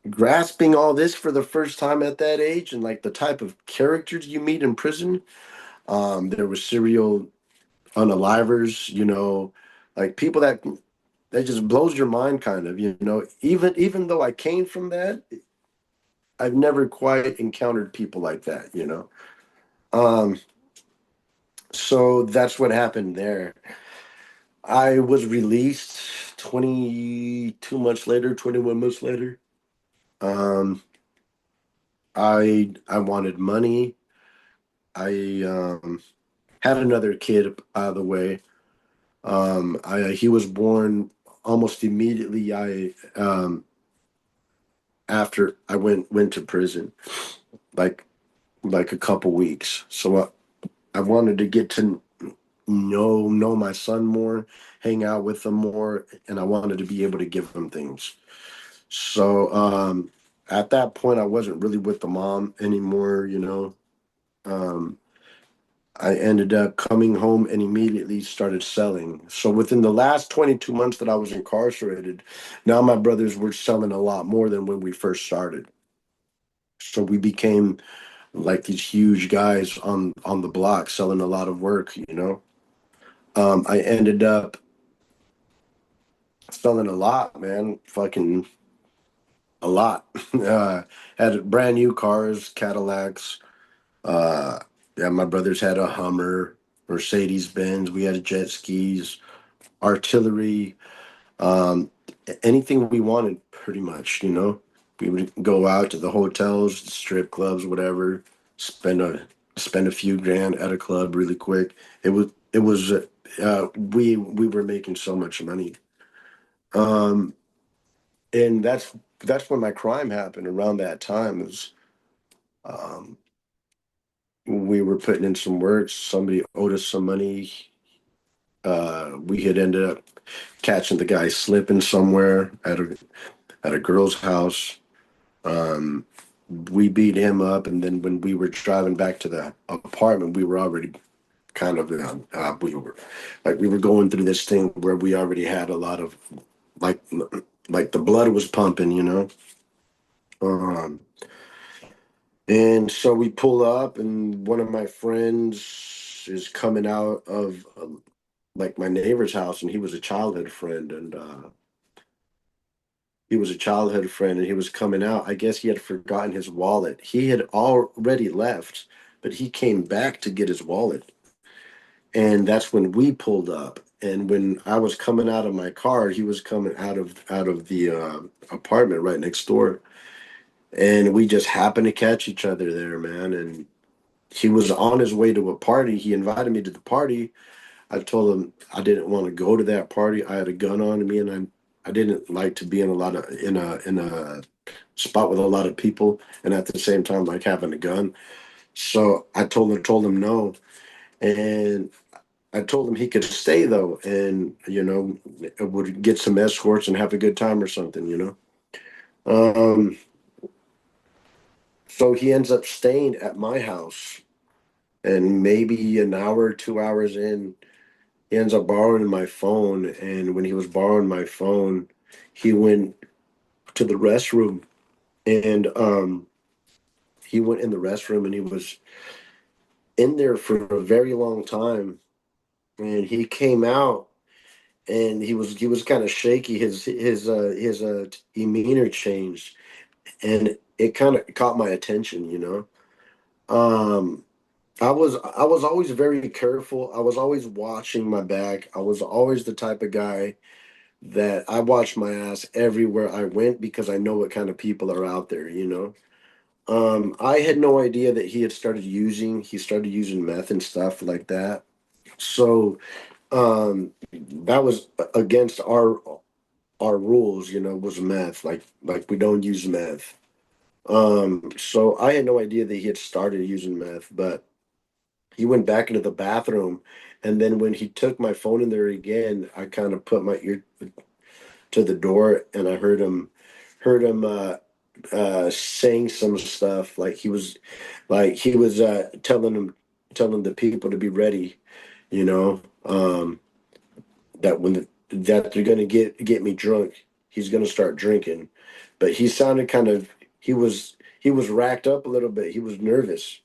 Grasping all this for the first time at that age and like the type of characters you meet in prison. There was serial unalivers, like people that just blows your mind kind of, even though I came from that, I've never quite encountered people like that. Um, so that's what happened there. I was released 22 months later, 21 months later. Um, I wanted money. I had another kid, by the way. He was born almost immediately. After I went to prison, like like a couple weeks. So I wanted to get to know my son more, hang out with him more, and I wanted to be able to give him things. So at that point, I wasn't really with the mom anymore. Um, I ended up coming home and immediately started selling. So within the last 22 months that I was incarcerated, now my brothers were selling a lot more than when we first started. So we became like these huge guys on the block selling a lot of work. I ended up selling a lot, man. Fucking a lot. Had brand new cars, Cadillacs. Uh, yeah, my brothers had a Hummer, Mercedes Benz. We had jet skis, artillery, um, anything we wanted, pretty much. We would go out to the hotels, strip clubs, whatever. Spend a spend a few grand at a club really quick. We were making so much money. Um, and that's when my crime happened around that time. Is um, we were putting in some work. Somebody owed us some money. We had ended up catching the guy slipping somewhere at a girl's house. Um, we beat him up, and then when we were driving back to the apartment, we were already kind of we were going through this thing where we already had a lot of like like the blood was pumping, you know. Um, and so we pull up, and one of my friends is coming out of like my neighbor's house, and he was a childhood friend, and he was coming out. I guess he had forgotten his wallet. He had already left, but he came back to get his wallet. And that's when we pulled up. And when I was coming out of my car, he was coming out of the apartment right next door. And we just happened to catch each other there, man. And he was on his way to a party. He invited me to the party. I told him I didn't want to go to that party. I had a gun on me, and I didn't like to be in a lot of in a spot with a lot of people, and at the same time like having a gun. So I told him no, and I told him he could stay though, and would get some escorts and have a good time or something, you know. Um, so he ends up staying at my house, and maybe an hour, 2 hours in, he ends up borrowing my phone. And when he was borrowing my phone, he went to the restroom, and he went in the restroom, and he was in there for a very long time. And he came out, and he was kind of shaky. His demeanor changed, and it kind of caught my attention, you know. Um, I was always very careful. I was always watching my back. I was always the type of guy that I watched my ass everywhere I went because I know what kind of people are out there, you know. I had no idea that he started using meth and stuff like that. So that was against our rules, you know, was meth. Like we don't use meth. So I had no idea that he had started using meth, but he went back into the bathroom, and then when he took my phone in there again, I kind of put my ear to the door, and I heard him saying some stuff like he was telling the people to be ready, you know, that they're gonna get me drunk. He's gonna start drinking, but he sounded kind of he was racked up a little bit. He was nervous.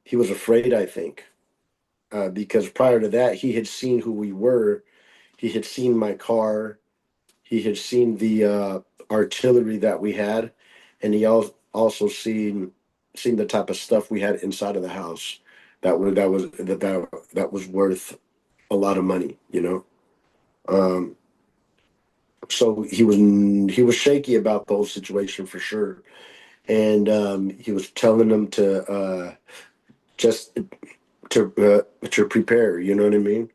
He was afraid, I think, because prior to that, he had seen who we were. He had seen my car. He had seen the artillery that we had, and he also seen the type of stuff we had inside of the house that was worth a lot of money, you know. Um, so he was shaky about the whole situation for sure, and he was telling them just to prepare. You know what I mean?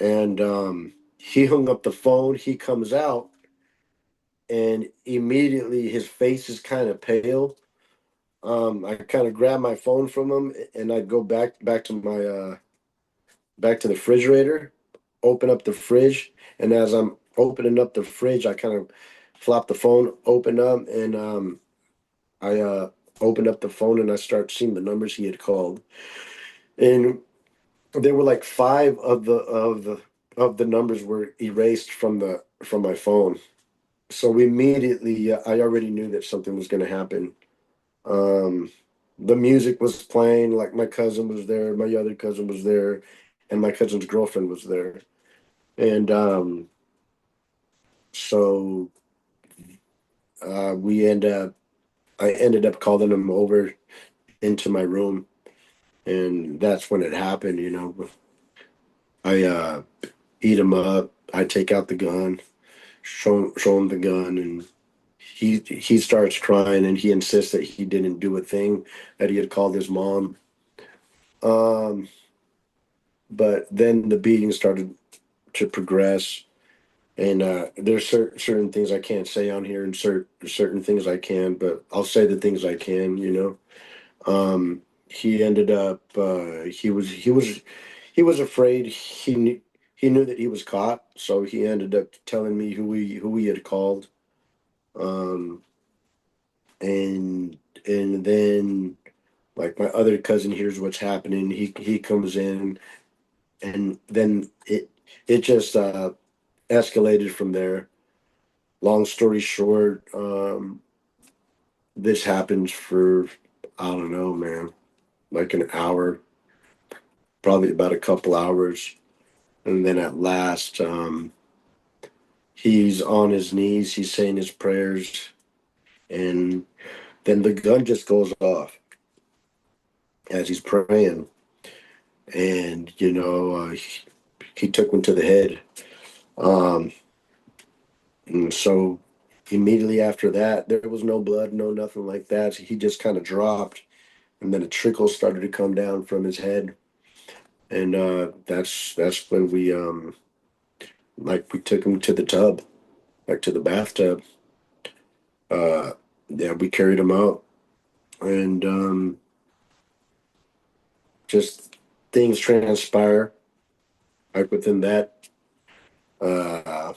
And he hung up the phone. He comes out, and immediately his face is kind of pale. I kind of grab my phone from him, and I go back to my back to the refrigerator, open up the fridge, and as I'm opening up the fridge, I kind of flop the phone open up, and I open up the phone, and I start seeing the numbers he had called, and they were like five of the numbers were erased from my phone. So immediately, I already knew that something was going to happen. Um, the music was playing, like my cousin was there, my other cousin was there, and my cousin's girlfriend was there. And so we end up, I ended up calling him over into my room, and that's when it happened. You know, I eat him up. I take out the gun, show him the gun, and he starts crying, and he insists that he didn't do a thing, that he had called his mom. Um, but then the beating started to progress, and there's certain things I can't say on here, and certain things I can, but I'll say the things I can. You know, he ended up he was afraid. He knew that he was caught, so he ended up telling me who he had called. Um, and and then like my other cousin hears what's happening. He comes in, and then it just escalated from there. Long story short, this happens for, I don't know, man, like an hour, probably about a couple hours. And then at last, he's on his knees, he's saying his prayers, and then the gun just goes off as he's praying. And, he took one to the head. Um, and so immediately after that, there was no blood, no nothing like that. So he just kind of dropped, and then a trickle started to come down from his head. And that's when we took him to the tub, like to the bathtub. Uh, yeah, we carried him out, and just things transpire like within that. Uh,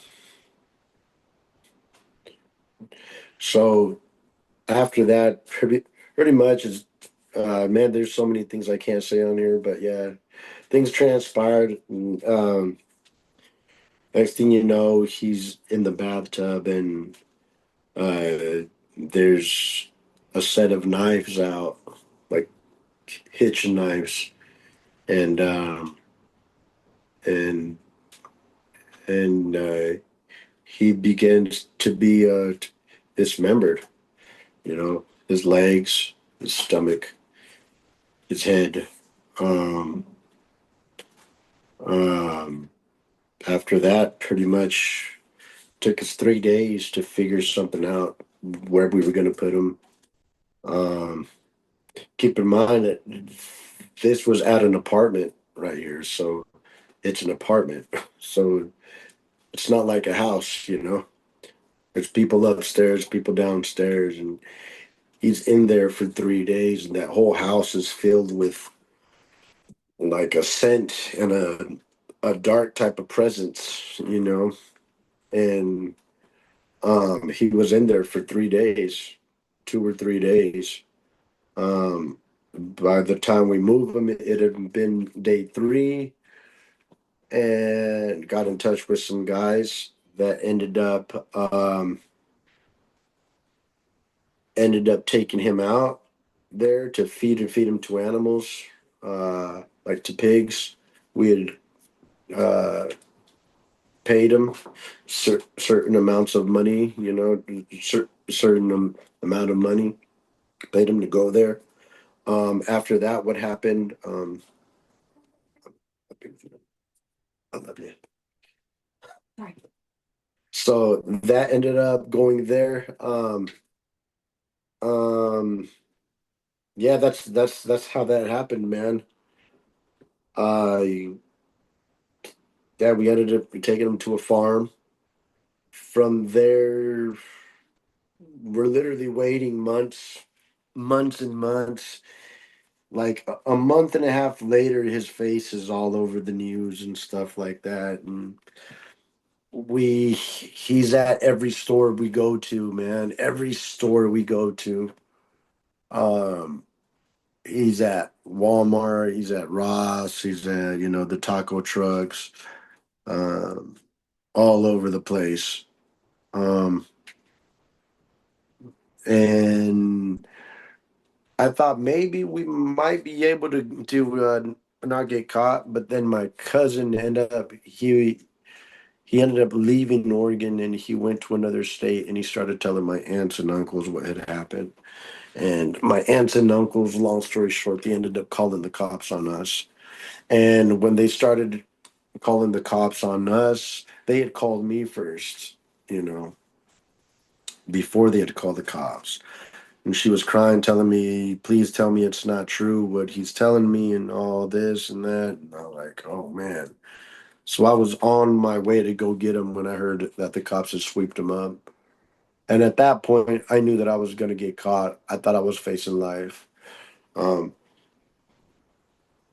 so after that, pretty much is, man. There's so many things I can't say on here, but yeah, things transpired. And, next thing you know, he's in the bathtub, and there's a set of knives out, like hitching knives, and and and he begins to be dismembered. His legs, his stomach, his head. Um, um, After that, pretty much took us 3 days to figure something out where we were going to put him. Um, Keep in mind that this was at an apartment right here, so it's an apartment, so it's not like a house. There's people upstairs, people downstairs, and he's in there for 3 days, and that whole house is filled with like a scent and a dark type of presence. And he was in there for 3 days, 2 or 3 days. By the time we moved him, it had been day three, and got in touch with some guys that ended up taking him out there to feed him to animals, like to pigs. We had paid him certain amounts of money, certain amount of money, paid him to go there. After that, what happened? I love you. So that ended up going there. Um, yeah, that's how that happened, man. Uh, yeah, we ended up taking him to a farm. From there, we're literally waiting months and months. Like a month and a half later, his face is all over the news and stuff like that. And he's at every store we go to, man. Every store we go to. Um, he's at Walmart, he's at Ross, he's at, the taco trucks, um, all over the place. Um, and I thought maybe we might be able to not get caught, but then my cousin he ended up leaving Oregon, and he went to another state, and he started telling my aunts and uncles what had happened. And my aunts and uncles, long story short, they ended up calling the cops on us. And when they started calling the cops on us, they had called me first, you know, before they had called the cops. And she was crying, telling me, please tell me it's not true what he's telling me and all this and that. And I'm like, oh man. So I was on my way to go get him when I heard that the cops had swept him up. And at that point, I knew that I was going to get caught. I thought I was facing life. Um,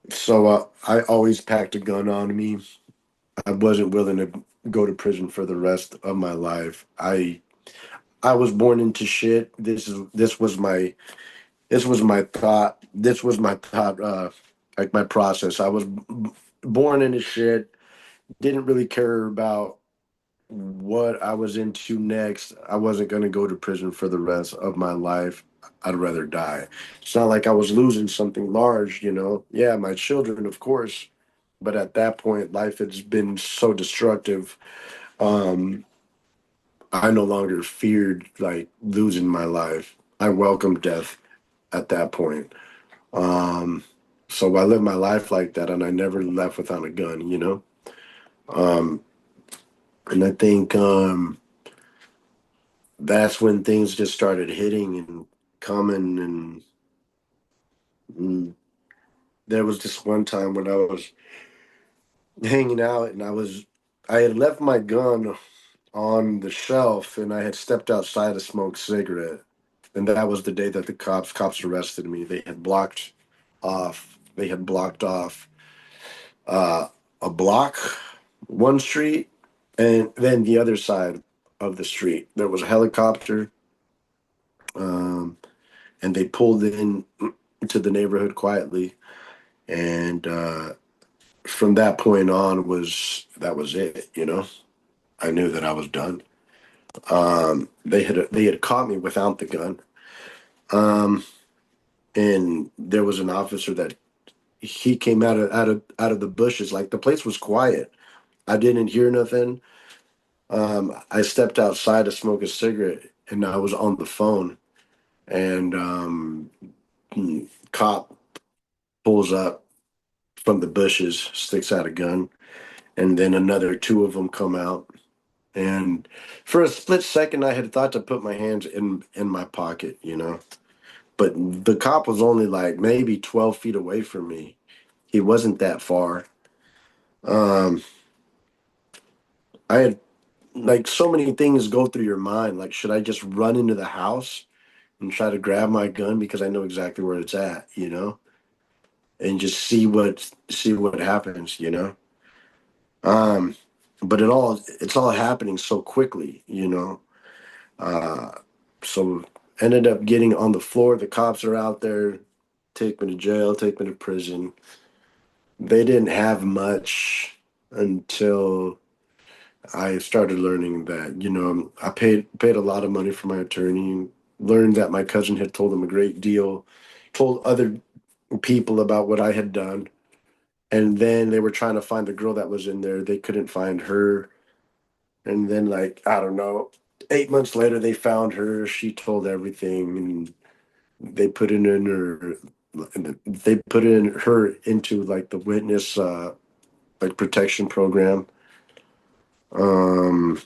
so I always packed a gun on me. I wasn't willing to go to prison for the rest of my life. I was born into shit. This was my thought, like my process. I was born into shit. Didn't really care about what I was into next. I wasn't going to go to prison for the rest of my life. I'd rather die. It's not like I was losing something large, you know. Yeah, my children, of course, but at that point, life has been so destructive. Um, I no longer feared like losing my life. I welcomed death at that point. Um, so I lived my life like that, and I never left without a gun, you know. Um, and I think that's when things just started hitting and coming. And there was this one time when I was hanging out, and I had left my gun on the shelf, and I had stepped outside to smoke a cigarette. And that was the day that the cops arrested me. They had blocked off uh, a block, one street, and then the other side of the street. There was a helicopter, um, and they pulled in to the neighborhood quietly. And from that point on, that was it. You know, I knew that I was done. They had caught me without the gun, um, and there was an officer that he came out of the bushes. Like the place was quiet. I didn't hear nothing. I stepped outside to smoke a cigarette, and I was on the phone. And cop pulls up from the bushes, sticks out a gun, and then another two of them come out. And for a split second, I had thought to put my hands in my pocket, you know. But the cop was only like maybe 12 feet away from me. He wasn't that far. Um, I had like so many things go through your mind. Like, should I just run into the house and try to grab my gun because I know exactly where it's at, you know, and just see what happens, you know. Um, but it's all happening so quickly, you know. Uh, so ended up getting on the floor. The cops are out there, take me to jail, take me to prison. They didn't have much until I started learning that, you know, I paid a lot of money for my attorney, learned that my cousin had told him a great deal, told other people about what I had done. And then they were trying to find the girl that was in there. They couldn't find her. And then, like, I don't know, 8 months later, they found her. She told everything, and they put in her, they put in her into like the witness, like protection program. Um,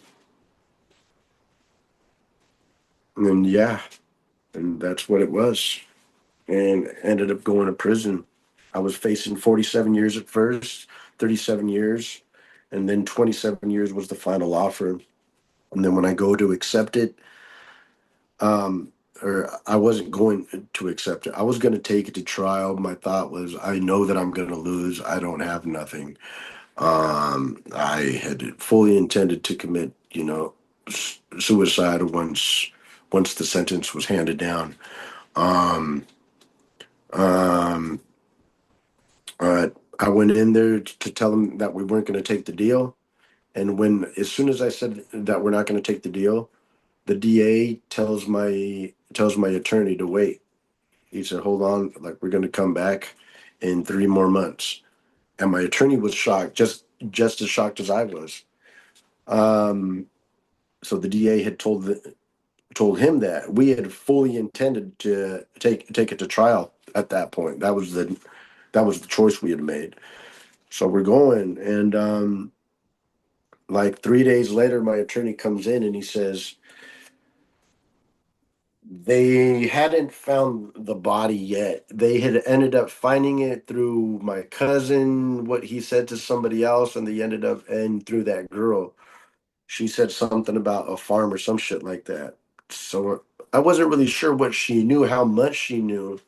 and yeah, and that's what it was. And ended up going to prison. I was facing 47 years at first, 37 years, and then 27 years was the final offer. And then when I go to accept it, um, or I wasn't going to accept it. I was going to take it to trial. My thought was, I know that I'm going to lose. I don't have nothing. I had fully intended to commit, you know, suicide once the sentence was handed down. Um, um, I went in there to tell them that we weren't going to take the deal. And as soon as I said that we're not going to take the deal, the DA tells my attorney to wait. He said, "Hold on, like we're going to come back in 3 more months." And my attorney was shocked, just as shocked as I was. Um, so the DA had told him that we had fully intended to take it to trial at that point. That was the choice we had made. So we're going, and like 3 days later, my attorney comes in and he says, they hadn't found the body yet. They had ended up finding it through my cousin, what he said to somebody else, and they ended up and through that girl. She said something about a farm or some shit like that. So I wasn't really sure what she knew, how much she knew,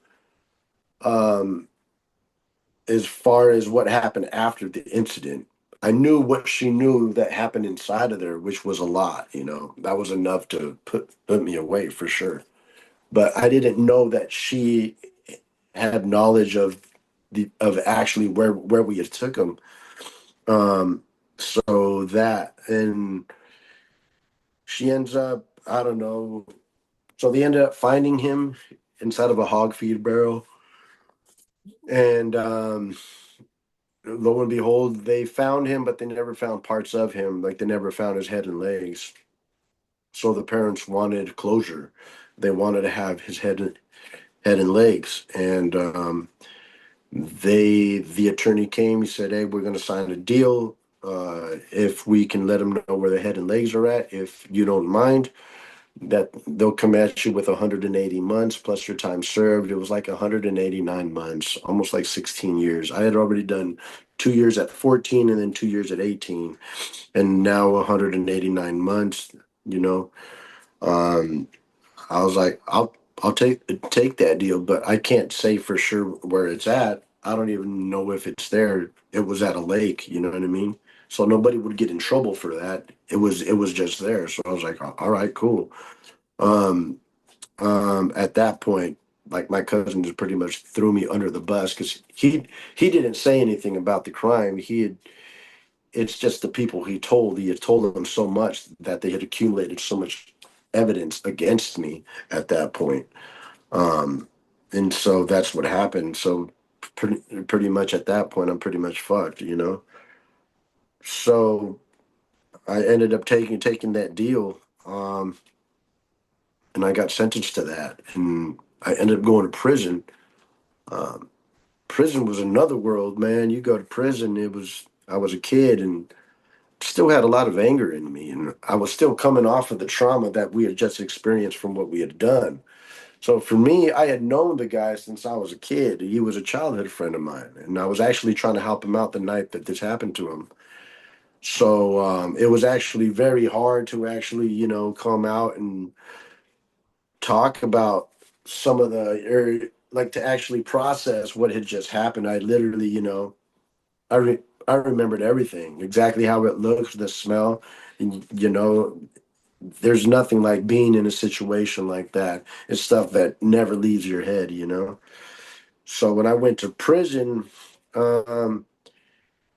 um, as far as what happened after the incident. I knew what she knew that happened inside of there, which was a lot, you know. That was enough to put me away for sure. But I didn't know that she had knowledge of of actually where we had took him. Um, so that, and she ends up, I don't know. So they ended up finding him inside of a hog feed barrel, and lo and behold, they found him, but they never found parts of him. Like they never found his head and legs. So the parents wanted closure. They wanted to have his head and legs, and the attorney came. He said, "Hey, we're going to sign a deal. If we can let them know where the head and legs are at, if you don't mind, that they'll come at you with 180 months plus your time served." It was like 189 months, almost like 16 years. I had already done 2 years at 14 and then 2 years at 18, and now 189 months. You know, um, I was like, I'll take that deal, but I can't say for sure where it's at. I don't even know if it's there. It was at a lake, you know what I mean? So nobody would get in trouble for that. It was just there. So I was like, all right, cool. Um, at that point, like my cousin just pretty much threw me under the bus because he didn't say anything about the crime. He had It's just the people he told. He had told them so much that they had accumulated so much evidence against me at that point. Um, and so that's what happened. So pretty much at that point, I'm pretty much fucked, you know. So I ended up taking that deal, and I got sentenced to that, and I ended up going to prison. Um, Prison was another world, man. You go to prison. I was a kid and still had a lot of anger in me, and I was still coming off of the trauma that we had just experienced from what we had done. So for me, I had known the guy since I was a kid. He was a childhood friend of mine, and I was actually trying to help him out the night that this happened to him. So it was actually very hard to actually, come out and talk about some of like to actually process what had just happened. I literally, I I remembered everything, exactly how it looked, the smell, and there's nothing like being in a situation like that. It's stuff that never leaves your head, you know. So when I went to prison, um,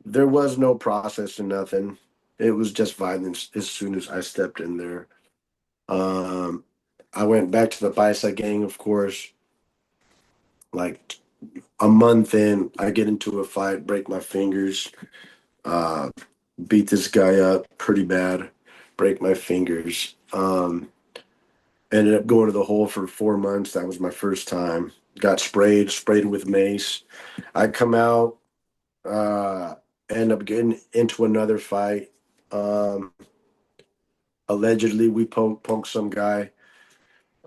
there was no process or nothing. It was just violence as soon as I stepped in there. Um, I went back to the Bicep gang, of course. Like a month in, I get into a fight, break my fingers, uh, beat this guy up pretty bad, break my fingers. Ended up going to the hole for 4 months. That was my first time. Got sprayed with mace. I come out, uh, end up getting into another fight. Um, Allegedly, we punked some guy.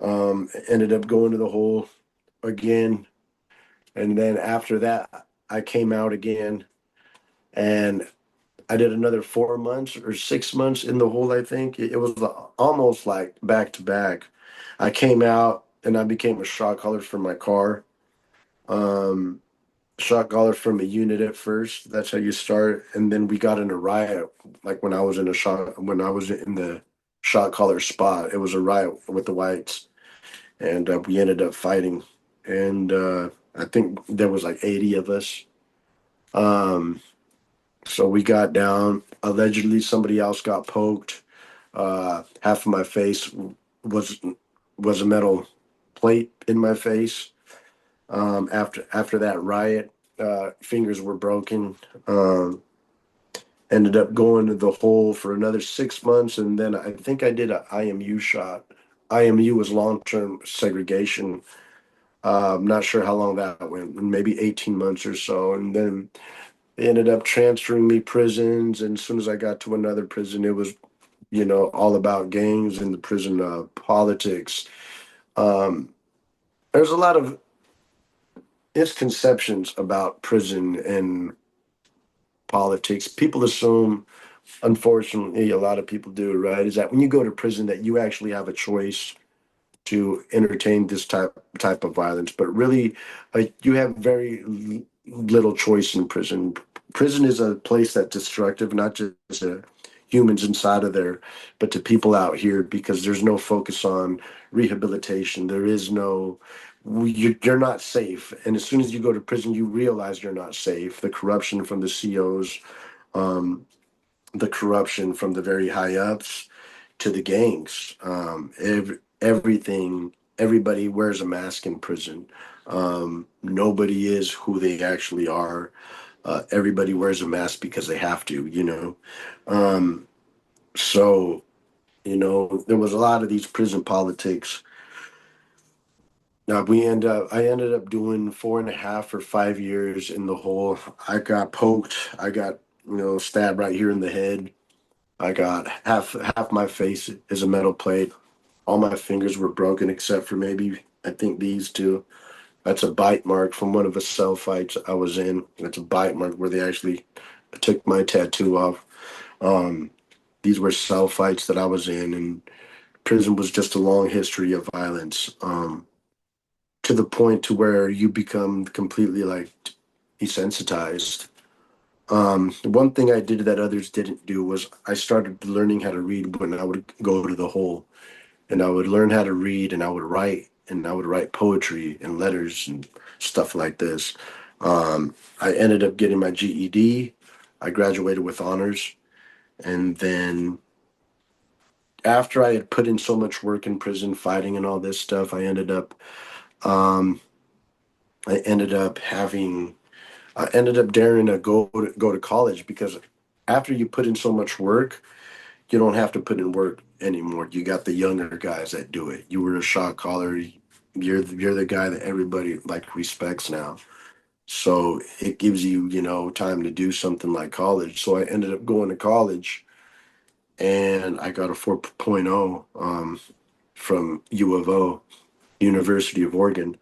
Ended up going to the hole again, and then after that, I came out again, and I did another 4 months or 6 months in the hole. I think it was almost like back to back. I came out and I became a shot caller for my car. Um, Shot caller from a unit at first. That's how you start. And then we got in a riot. Like when I was in the shot caller spot, it was a riot with the whites, and we ended up fighting. And I think there was like 80 of us. Um, so we got down. Allegedly, somebody else got poked. Half of my face was was a metal plate in my face. After that riot, fingers were broken. Um, Ended up going to the hole for another 6 months, and then I think I did a IMU shot. IMU was long term segregation. I'm not sure how long that went, maybe 18 months or so. And then they ended up transferring me prisons. And as soon as I got to another prison, it was, all about gangs and the prison politics. Um, there's a lot of misconceptions about prison and politics. People assume, unfortunately, a lot of people do, right? Is that when you go to prison that you actually have a choice to entertain this type of violence, but really, you have very little choice in prison. prison is a place that's destructive, not just to humans inside of there, but to people out here because there's no focus on rehabilitation. There is no, you're not safe. And as soon as you go to prison, you realize you're not safe. The corruption from the COs, um, the corruption from the very high ups to the gangs, everything, everybody wears a mask in prison. Nobody is who they actually are. Everybody wears a mask because they have to, you know. Um, so, there was a lot of these prison politics. Now I ended up doing 4.5 or 5 years in the hole. I got poked. I got, stabbed right here in the head. I got half my face is a metal plate. All my fingers were broken except for maybe I think these two. That's a bite mark from one of the cell fights I was in. That's a bite mark where they actually took my tattoo off. Um, these were cell fights that I was in, and prison was just a long history of violence, to the point to where you become completely like desensitized. One thing I did that others didn't do was I started learning how to read when I would go to the hole, and I would learn how to read, and I would write, and I would write poetry and letters and stuff like this. I ended up getting my GED. I graduated with honors, and then after I had put in so much work in prison, fighting and all this stuff, um, I ended up having, I ended up daring to go to college because after you put in so much work, you don't have to put in work anymore. You got the younger guys that do it. You were a shot caller. You're the guy that everybody like respects now. So it gives you, time to do something like college. So I ended up going to college and I got a 4.0 from U of O, University of Oregon.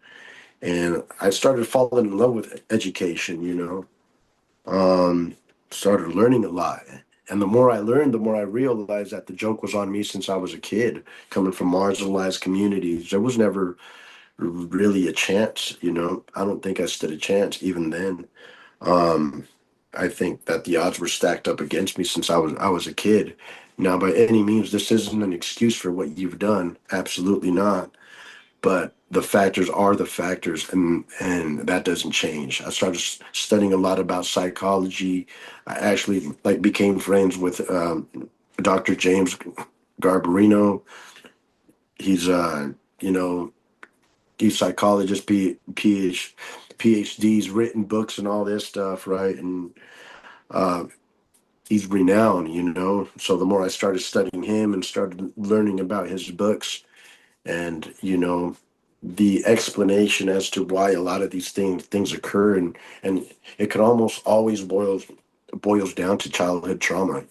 And I started falling in love with education, um, started learning a lot. And the more I learned, the more I realized that the joke was on me since I was a kid, coming from marginalized communities. There was never really a chance, I don't think I stood a chance even then. Um, I think that the odds were stacked up against me since I was a kid. Now, by any means, this isn't an excuse for what you've done. Absolutely not. But the factors are the factors, and that doesn't change. I started studying a lot about psychology. I actually like became friends with Dr. James Garbarino. He's you know he's psychologist, PhD's written books and all this stuff, right? And uh, he's renowned, So the more I started studying him and started learning about his books, and the explanation as to why a lot of these things occur, and it could almost always boils down to childhood trauma.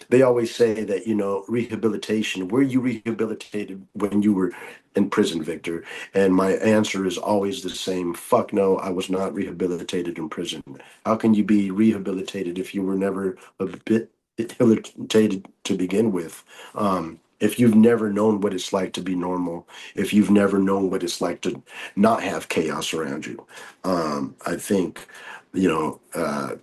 They always say that rehabilitation, were you rehabilitated when you were in prison, Victor? And my answer is always the same: fuck no, I was not rehabilitated in prison. How can you be rehabilitated if you were never a bit rehabilitated to begin with? If you've never known what it's like to be normal, if you've never known what it's like to not have chaos around you, I think, you know, uh,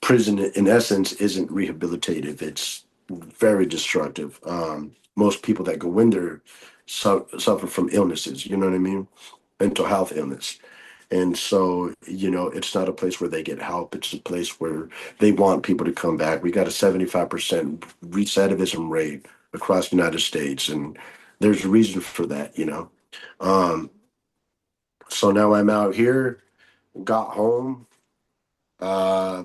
prison in essence isn't rehabilitative. It's very destructive. Most people that go in there suffer from illnesses, you know what I mean? Mental health illness. And so, it's not a place where they get help. It's a place where they want people to come back. We got a 75% recidivism rate across the United States. And there's a reason for that. Um, so now I'm out here, got home, uh,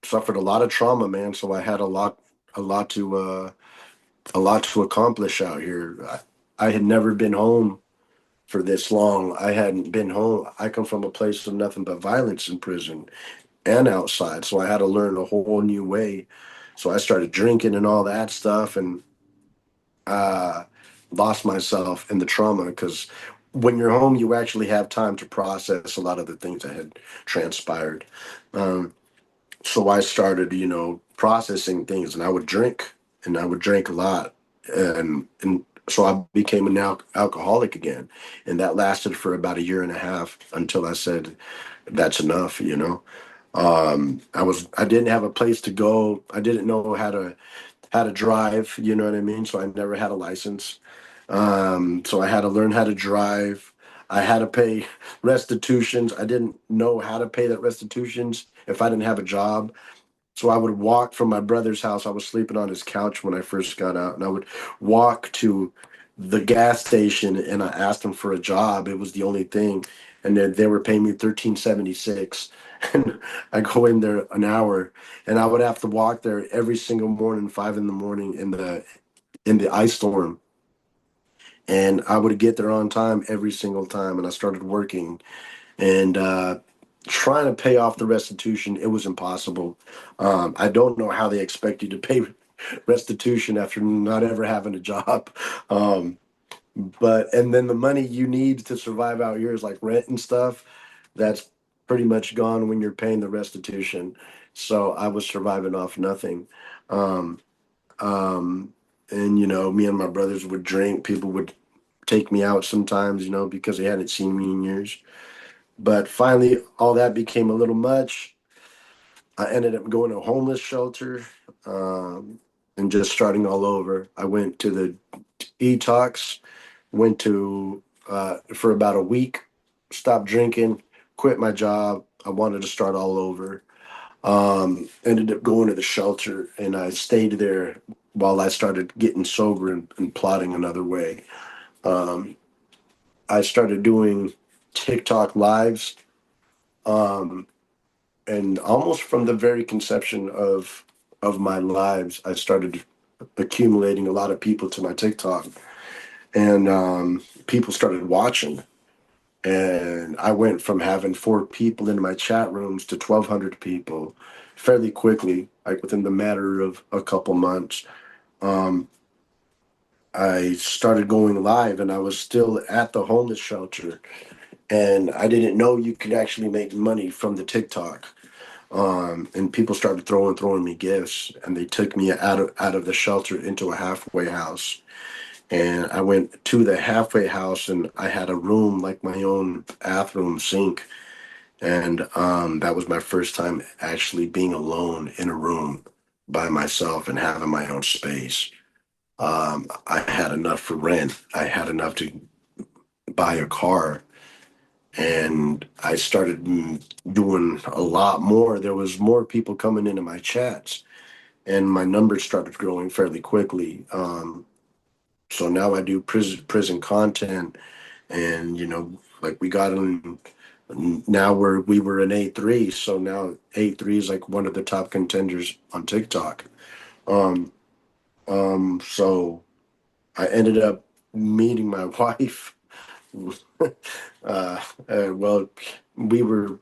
suffered a lot of trauma, man. So I had a lot to, uh, a lot to accomplish out here. I had never been home for this long. I hadn't been home. I come from a place of nothing but violence in prison and outside. So I had to learn a whole new way. So I started drinking and all that stuff, and uh, lost myself in the trauma because when you're home, you actually have time to process a lot of the things that had transpired. Um, so I started, processing things, and I would drink, and I would drink a lot, and so I became an alcoholic again, and that lasted for about a year and a half until I said, "That's enough," I didn't have a place to go. I didn't know how to drive, you know what I mean? So I never had a license. So I had to learn how to drive. I had to pay restitutions. I didn't know how to pay that restitutions if I didn't have a job. So I would walk from my brother's house. I was sleeping on his couch when I first got out, and I would walk to the gas station and I asked them for a job. It was the only thing. And they were paying me 13.76. And I go in there an hour and I would have to walk there every single morning, 5 in the morning in the ice storm. And I would get there on time every single time. And I started working and trying to pay off the restitution. It was impossible. I don't know how they expect you to pay restitution after not ever having a job. Um, but and then the money you need to survive out here is like rent and stuff. That's pretty much gone when you're paying the restitution. So I was surviving off nothing. Um, um, and me and my brothers would drink. People would take me out sometimes, because they hadn't seen me in years. But finally, all that became a little much. I ended up going to a homeless shelter, um, and just starting all over. I went to the e-talks, went to for about a week, stopped drinking, quit my job. I wanted to start all over. Ended up going to the shelter and I stayed there while I started getting sober and plotting another way. Um, I started doing TikTok lives, um, and almost from the very conception of my lives, I started accumulating a lot of people to my TikTok, and people started watching. And I went from having 4 people in my chat rooms to 1,200 people fairly quickly, like within the matter of a couple months. Um, I started going live and I was still at the homeless shelter. And I didn't know you could actually make money from the TikTok. And people started throwing me gifts, and they took me out of the shelter into a halfway house. And I went to the halfway house, and I had a room like my own bathroom sink. And that was my first time actually being alone in a room by myself and having my own space. I had enough for rent. I had enough to buy a car, and I started doing a lot more. There was more people coming into my chats, and my numbers started growing fairly quickly. So now I do prison content, and like we got in. Now we were in A3, so now A3 is like one of the top contenders on TikTok. Um, so I ended up meeting my wife. Well, we were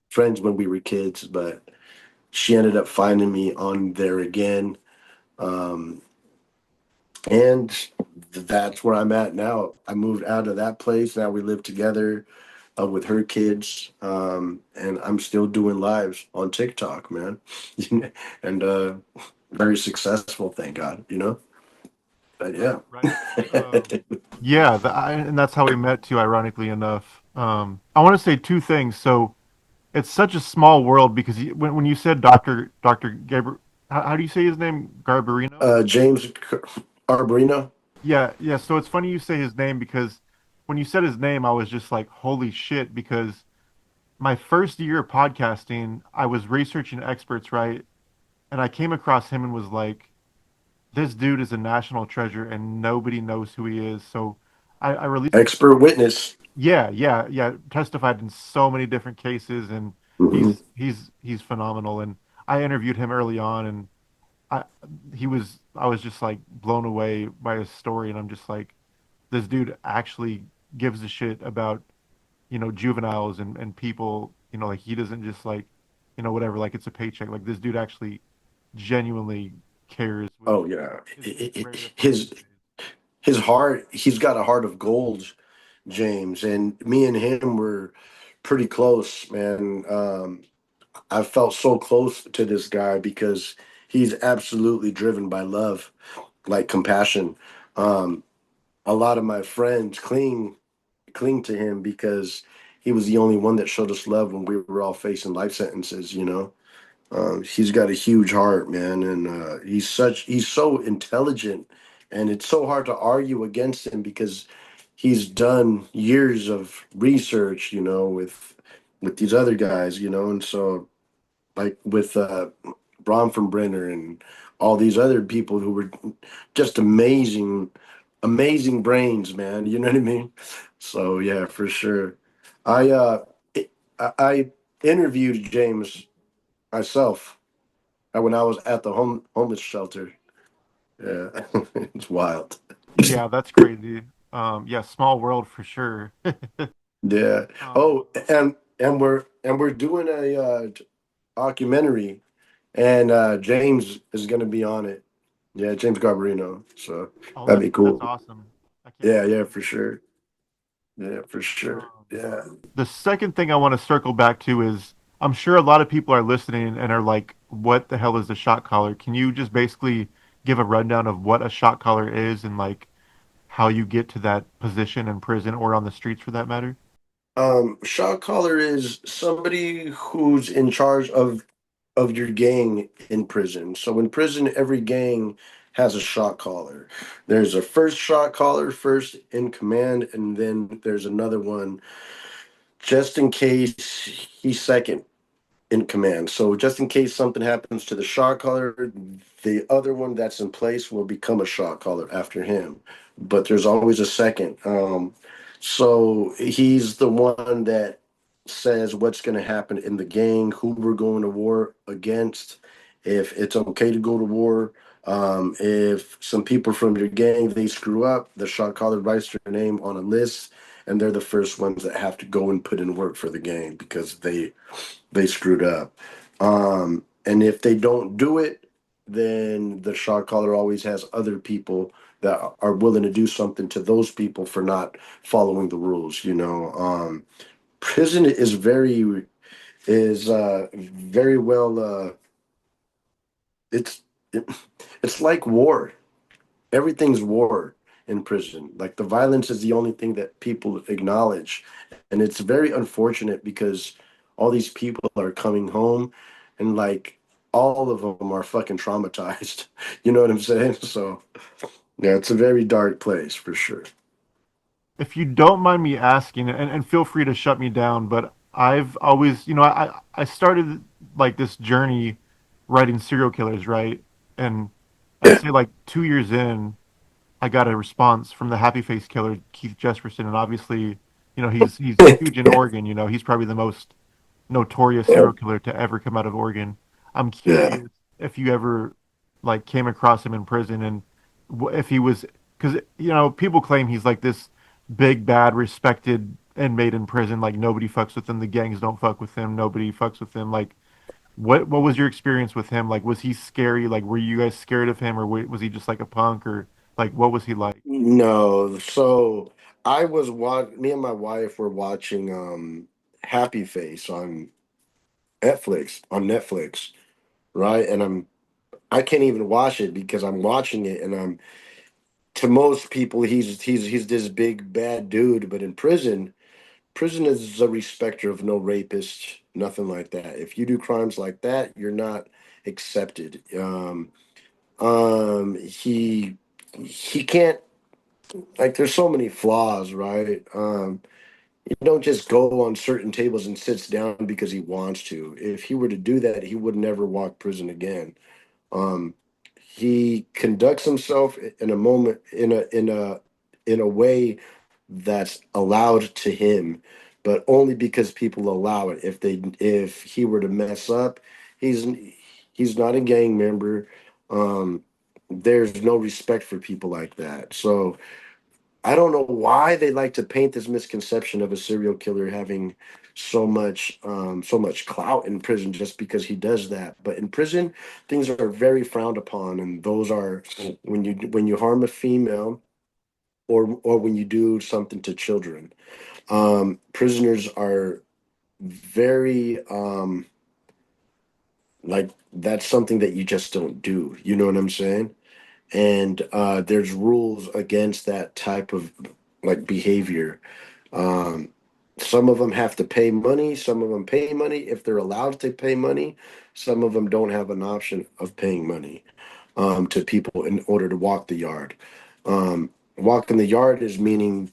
friends when we were kids, but she ended up finding me on there again. Um, and that's where I'm at now. I moved out of that place. Now we live together with her kids. And I'm still doing lives on TikTok, man. And very successful, thank God. But Right, yeah. right. Yeah, and that's how we met too, ironically enough. I want to say two things. So it's such a small world because when you said Dr. Gabriel, how do you say his name? Garbarino? James Arbrino. Yeah, yeah. So it's funny you say his name because when you said his name, I was just like, holy shit, because my first year of podcasting, I was researching experts, right? And I came across him and was like, this dude is a national treasure and nobody knows who he is. So I released a Expert show. witness. Yeah, yeah, yeah. Testified in so many different cases, and Hmm. he's phenomenal. And I interviewed him early on, and I I was just like blown away by his story, and I'm just like, this dude actually gives a shit about juveniles and people. Like he doesn't just like whatever, like it's a paycheck. Like this dude actually genuinely cares, which Oh yeah, is rare to find his these days. his heart. He's got a heart of gold, James. And me and him were pretty close, man. I felt so close to this guy because he's absolutely driven by love, like compassion. Um, a lot of my friends cling to him because he was the only one that showed us love when we were all facing life sentences, you know. He's got a huge heart, man, and he's so intelligent, and it's so hard to argue against him because he's done years of research, you know, with these other guys, you know, and so like with Brom from Brenner and all these other people who were just amazing brains, man. You know what I mean? So yeah, for sure. I uh I interviewed James myself when I was at the homeless shelter. Yeah, it's wild. Yeah, that's crazy. Yeah, small world for sure. Yeah. um, Oh, and we're doing a documentary, and James is going to be on it. Yeah, James Garbarino. So oh, that'd be that's cool. awesome. I can't Yeah, wait. yeah, for sure. Yeah, for sure. Um, Yeah. the second thing I want to circle back to is I'm sure a lot of people are listening and are like, what the hell is a shot caller? Can you just basically give a rundown of what a shot caller is and like how you get to that position in prison or on the streets for that matter? Shot caller is somebody who's in charge of your gang in prison. So in prison, every gang has a shot caller. There's a first shot caller, first in command, and then there's another one just in case he's second in command. So just in case something happens to the shot caller, the other one that's in place will become a shot caller after him. But there's always a second. So he's the one that says what's going to happen in the gang, who we're going to war against, if it's okay to go to war. If some people from your gang they screw up, the shot caller writes their name on a list, and they're the first ones that have to go and put in work for the gang because they screwed up. And if they don't do it, then the shot caller always has other people that are willing to do something to those people for not following the rules. You know, prison is very well. It's it, it's like war. Everything's war in prison. Like the violence is the only thing that people acknowledge. And it's very unfortunate because all these people are coming home and like all of them are fucking traumatized. You know what I'm saying? So yeah, it's a very dark place for sure. If you don't mind me asking, and feel free to shut me down, but I've always, I started like this journey writing serial killers, right? And I'd Yeah. say like 2 years in, I got a response from the Happy Face killer, Keith Jesperson, and obviously, he's huge in Oregon. He's probably the most notorious Yeah. serial killer to ever come out of Oregon. I'm Yeah. curious if you ever like came across him in prison and if he was because people claim he's like this big bad respected inmate in prison. Like nobody fucks with him. The gangs don't fuck with him. Nobody fucks with him. Like what was your experience with him? Like was he scary? Like were you guys scared of him or was he just like a punk or like what was he like? No. So me and my wife were watching Happy Face on Netflix, right? And I can't even watch it because I'm watching it and I'm to most people he's this big bad dude, but in prison is a respecter of no rapist, nothing like that. If you do crimes like that, you're not accepted. He can't like there's so many flaws, right? You don't just go on certain tables and sits down because he wants to. If he were to do that, he would never walk prison again. Um, he conducts himself in a moment in a way that's allowed to him, but only because people allow it. If he were to mess up, he's he's not a gang member. Um, there's no respect for people like that. So I don't know why they like to paint this misconception of a serial killer having so much clout in prison just because he does that. But in prison, things are very frowned upon, and those are when you harm a female or when you do something to children. Prisoners are very like that's something that you just don't do. You know what I'm saying? And there's rules against that type of like behavior. Um, Some of them have to pay money. Some of them pay money if they're allowed to pay money. Some of them don't have an option of paying money to people in order to walk the yard. Walking the yard is meaning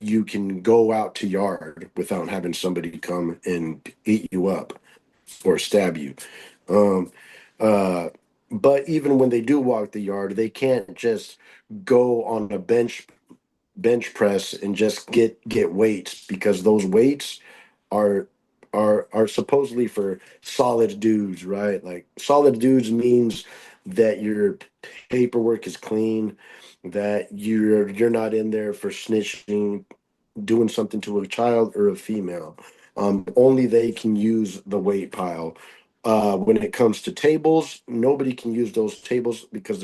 you can go out to yard without having somebody come and eat you up or stab you. Um, uh, but even when they do walk the yard, they can't just go on a bench press and just get weights because those weights are are supposedly for solid dudes, right? Like solid dudes means that your paperwork is clean, that you're not in there for snitching, doing something to a child or a female. Only they can use the weight pile. When it comes to tables, nobody can use those tables because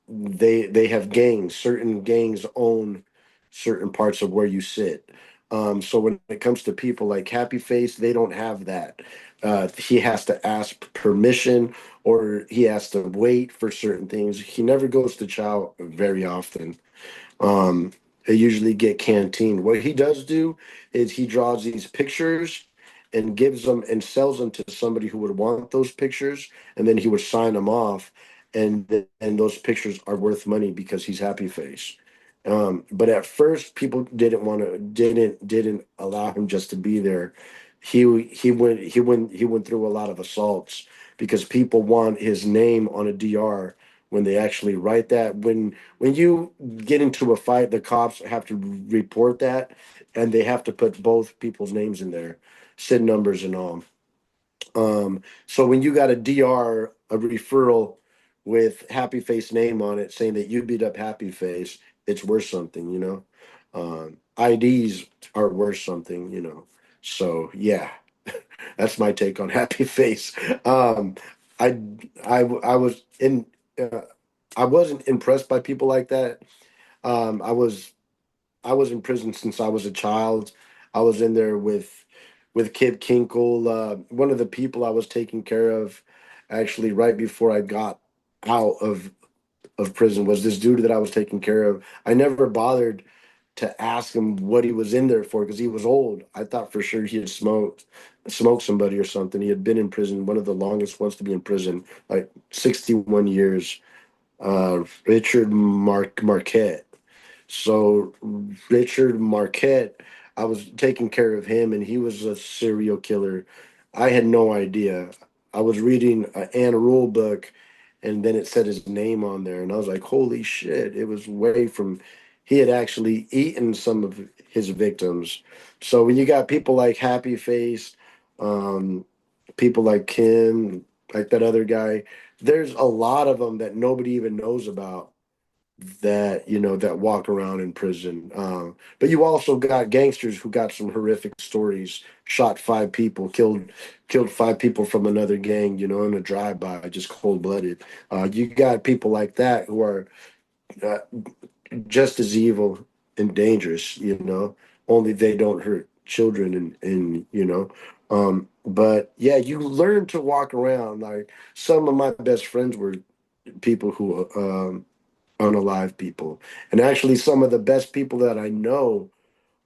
they have gangs. Certain gangs own certain parts of where you sit. So when it comes to people like Happy Face, they don't have that. He has to ask permission or he has to wait for certain things. He never goes to chow very often. They usually get canteen. What he does do is he draws these pictures and gives them and sells them to somebody who would want those pictures, and then he would sign them off, and those pictures are worth money because he's happy face. But at first, people didn't allow him just to be there. He went through a lot of assaults because people want his name on a DR when they actually write that. When you get into a fight, the cops have to report that, and they have to put both people's names in there, SID numbers and all. So when you got a DR, a referral with Happy Face name on it, saying that you beat up Happy Face, it's worth something, you know. IDs are worth something, you know. So yeah, that's my take on Happy Face. I I was in. I wasn't impressed by people like that. Um, I was I was in prison since I was a child. I was in there with Kip Kinkle. One of the people I was taking care of, actually, right before I got out of prison, was this dude that I was taking care of. I never bothered to ask him what he was in there for because he was old. I thought for sure he had smoked somebody or something. He had been in prison, one of the longest ones to be in prison, like 61 years. Richard Marquette. So Richard Marquette, I was taking care of him, and he was a serial killer. I had no idea. I was reading an Anne Rule book, and then it said his name on there, and I was like, "Holy shit!" It was way from. He had actually eaten some of his victims. So when you got people like Happy Face, um, people like Kim, like that other guy, there's a lot of them that nobody even knows about that that walk around in prison. But you also got gangsters who got some horrific stories. Shot five people, killed five people from another gang. In a drive-by, just cold blooded. You got people like that who are uh, just as evil and dangerous. Only they don't hurt children and. But yeah, you learn to walk around. Like some of my best friends were people who unalive people. And actually, some of the best people that I know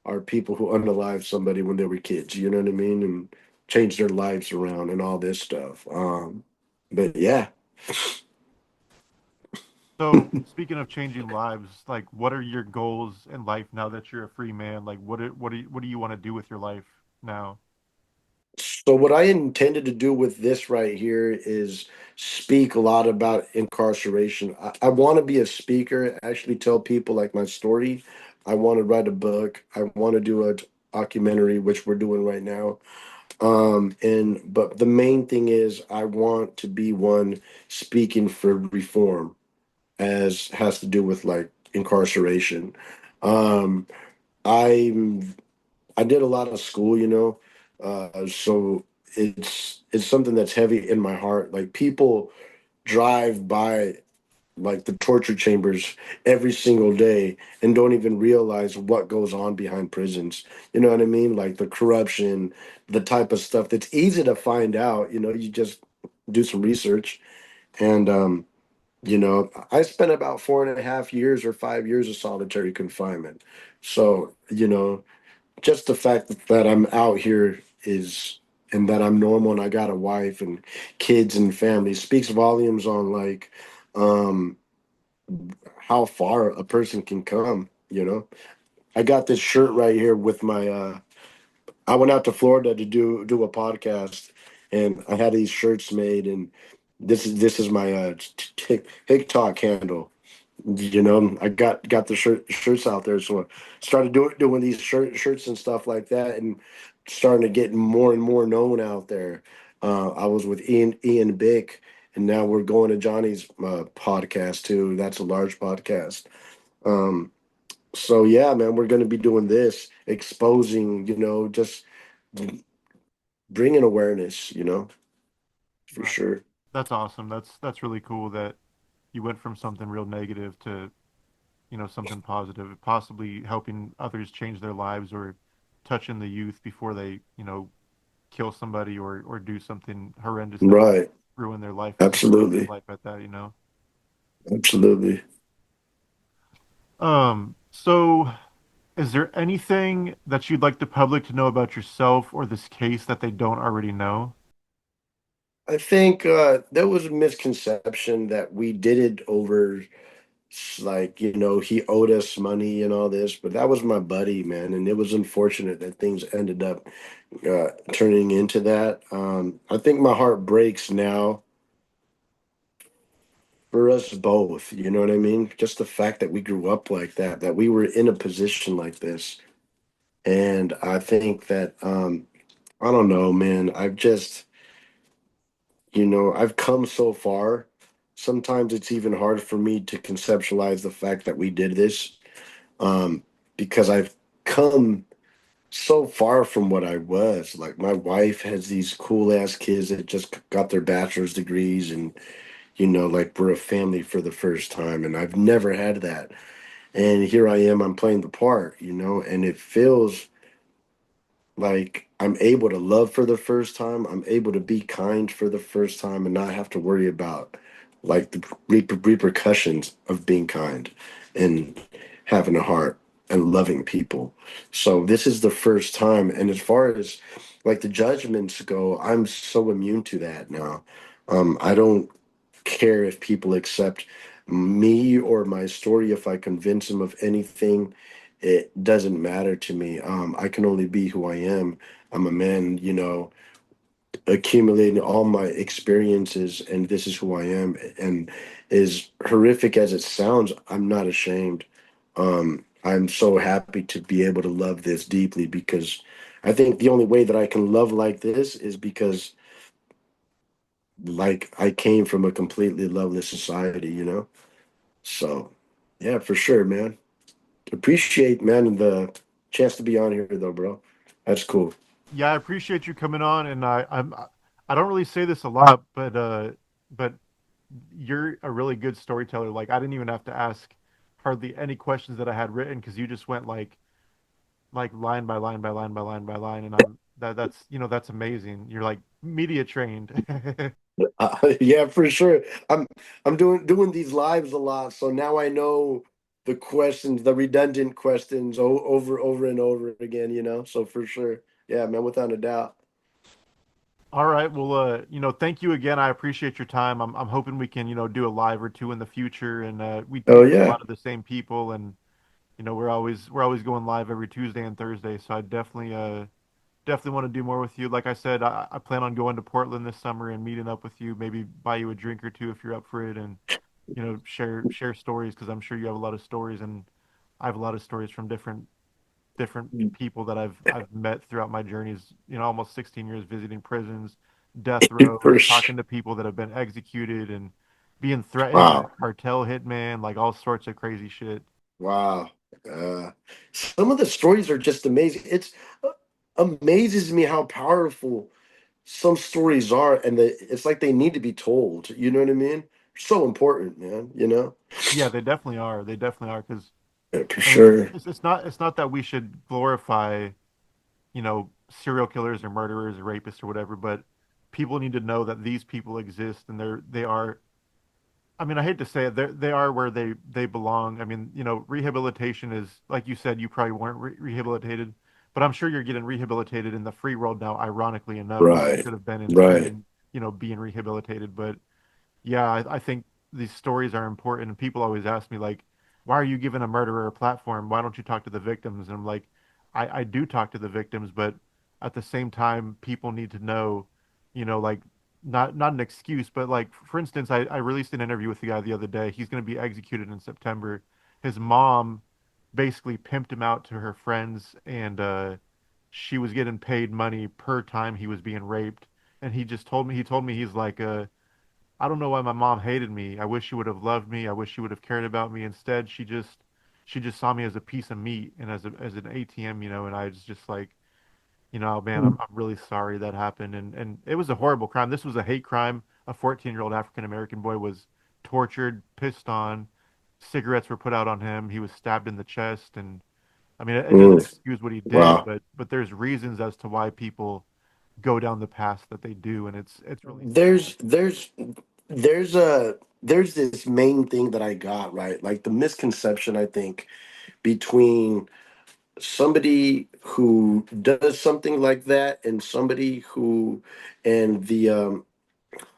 are people who unalive somebody when they were kids. You know what I mean? And change their lives around and all this stuff. But yeah. So, speaking of changing lives, like, what are your goals in life now that you're a free man? Like, what do you want to do with your life now? So what I intended to do with this right here is speak a lot about incarceration. I want to be a speaker, actually tell people like my story. I want to write a book. I want to do a documentary, which we're doing right now. And but the main thing is I want to be one speaking for reform, as has to do with like incarceration. Um, I'm I did a lot of school, so it's something that's heavy in my heart. Like people drive by like the torture chambers every single day and don't even realize what goes on behind prisons. You know what I mean? Like the corruption, the type of stuff that's easy to find out. You just do some research. And I spent about 4.5 years or 5 years of solitary confinement. So, just the fact that I'm out here is, and that I'm normal and I got a wife and kids and family speaks volumes on like um how far a person can come, you know. I got this shirt right here with my I went out to Florida to do a podcast, and I had these shirts made, and this is my TikTok handle. You know, I got the shirts out there, so I started doing these shirts and stuff like that, and starting to get more and more known out there. I was with Ian Bick, and now we're going to Johnny's podcast too. That's a large podcast. Um, so yeah, man, we're going to be doing this, exposing, just bringing awareness, for Right. sure. That's awesome. That's really cool that you went from something real negative to, something positive, possibly helping others change their lives or touching the youth before they, kill somebody or do something horrendous that would Right. ruin their life or somebody else's Absolutely. life at that. Absolutely. So is there anything that you'd like the public to know about yourself or this case that they don't already know? I think there was a misconception that we did it over, like, he owed us money and all this, but that was my buddy, man. And it was unfortunate that things ended up turning into that. I think my heart breaks now for us both. You know what I mean? Just the fact that we grew up like that we were in a position like this. And I think that, I don't know, man. I've come so far. Sometimes it's even hard for me to conceptualize the fact that we did this, um, because I've come so far from what I was. Like, my wife has these cool ass kids that just got their bachelor's degrees, and like, we're a family for the first time, and I've never had that. And here I am, I'm playing the part, and it feels like I'm able to love for the first time. I'm able to be kind for the first time and not have to worry about like the repercussions of being kind and having a heart and loving people. So this is the first time. And as far as like the judgments go, I'm so immune to that now. I don't care if people accept me or my story. If I convince them of anything, it doesn't matter to me. I can only be who I am. I'm a man, accumulating all my experiences, and this is who I am. And as horrific as it sounds, I'm not ashamed. I'm so happy to be able to love this deeply, because I think the only way that I can love like this is because, like, I came from a completely loveless society. So, yeah, for sure, man. Appreciate, man, the chance to be on here, though, bro. That's cool. Yeah, I appreciate you coming on, and I don't really say this a lot, but you're a really good storyteller. Like I didn't even have to ask hardly any questions that I had written because you just went like line by line by line by line by line, and that's that's amazing. You're like media trained. Yeah, for sure. I'm doing these lives a lot, so now I know the questions, the redundant questions, over and over again. So for sure, yeah, man, without a doubt. All right, well, thank you again. I appreciate your time. I'm hoping we can do a live or two in the future, and we Oh know a yeah, lot of the same people, and we're always going live every Tuesday and Thursday. So I definitely want to do more with you. Like I said, I plan on going to Portland this summer and meeting up with you, maybe buy you a drink or two if you're up for it, and share stories because I'm sure you have a lot of stories, and I have a lot of stories from different people that I've met throughout my journeys. Almost 16 years visiting prisons, death for rows, sure. talking to people that have been executed, and being threatened by Wow, cartel hitman, like all sorts of crazy shit. wow. Some of the stories are just amazing. It's amazes me how powerful some stories are, and it's like they need to be told. You know what I mean? So important, man. Yeah, they definitely are. They definitely are because Yeah, for I mean, sure. it's not that we should glorify, serial killers or murderers or rapists or whatever, but people need to know that these people exist and they are. I mean, I hate to say it, they are where they belong. I mean, rehabilitation is like you said, you probably weren't rehabilitated, but I'm sure you're getting rehabilitated in the free world now, ironically enough, when you Right. should have been in Right. prison, being rehabilitated. But yeah, I think these stories are important. And people always ask me, like, why are you giving a murderer a platform? Why don't you talk to the victims? And I'm like, I do talk to the victims, but at the same time, people need to know, like, not an excuse, but like, for instance, I released an interview with the guy the other day. He's going to be executed in September. His mom basically pimped him out to her friends, and she was getting paid money per time he was being raped. And he told me, he's like, I don't know why my mom hated me. I wish she would have loved me. I wish she would have cared about me. Instead, she just saw me as a piece of meat and as an ATM, and I was just like, man, I'm really sorry that happened. And it was a horrible crime. This was a hate crime. A 14-year-old African American boy was tortured, pissed on, cigarettes were put out on him. He was stabbed in the chest, and I mean, it doesn't Mm. excuse what he did, Wow. but there's reasons as to why people go down the path that they do, and it's really sad. There's there's there's a there's this main thing that I got, right? Like the misconception, I think, between somebody who does something like that and somebody who and the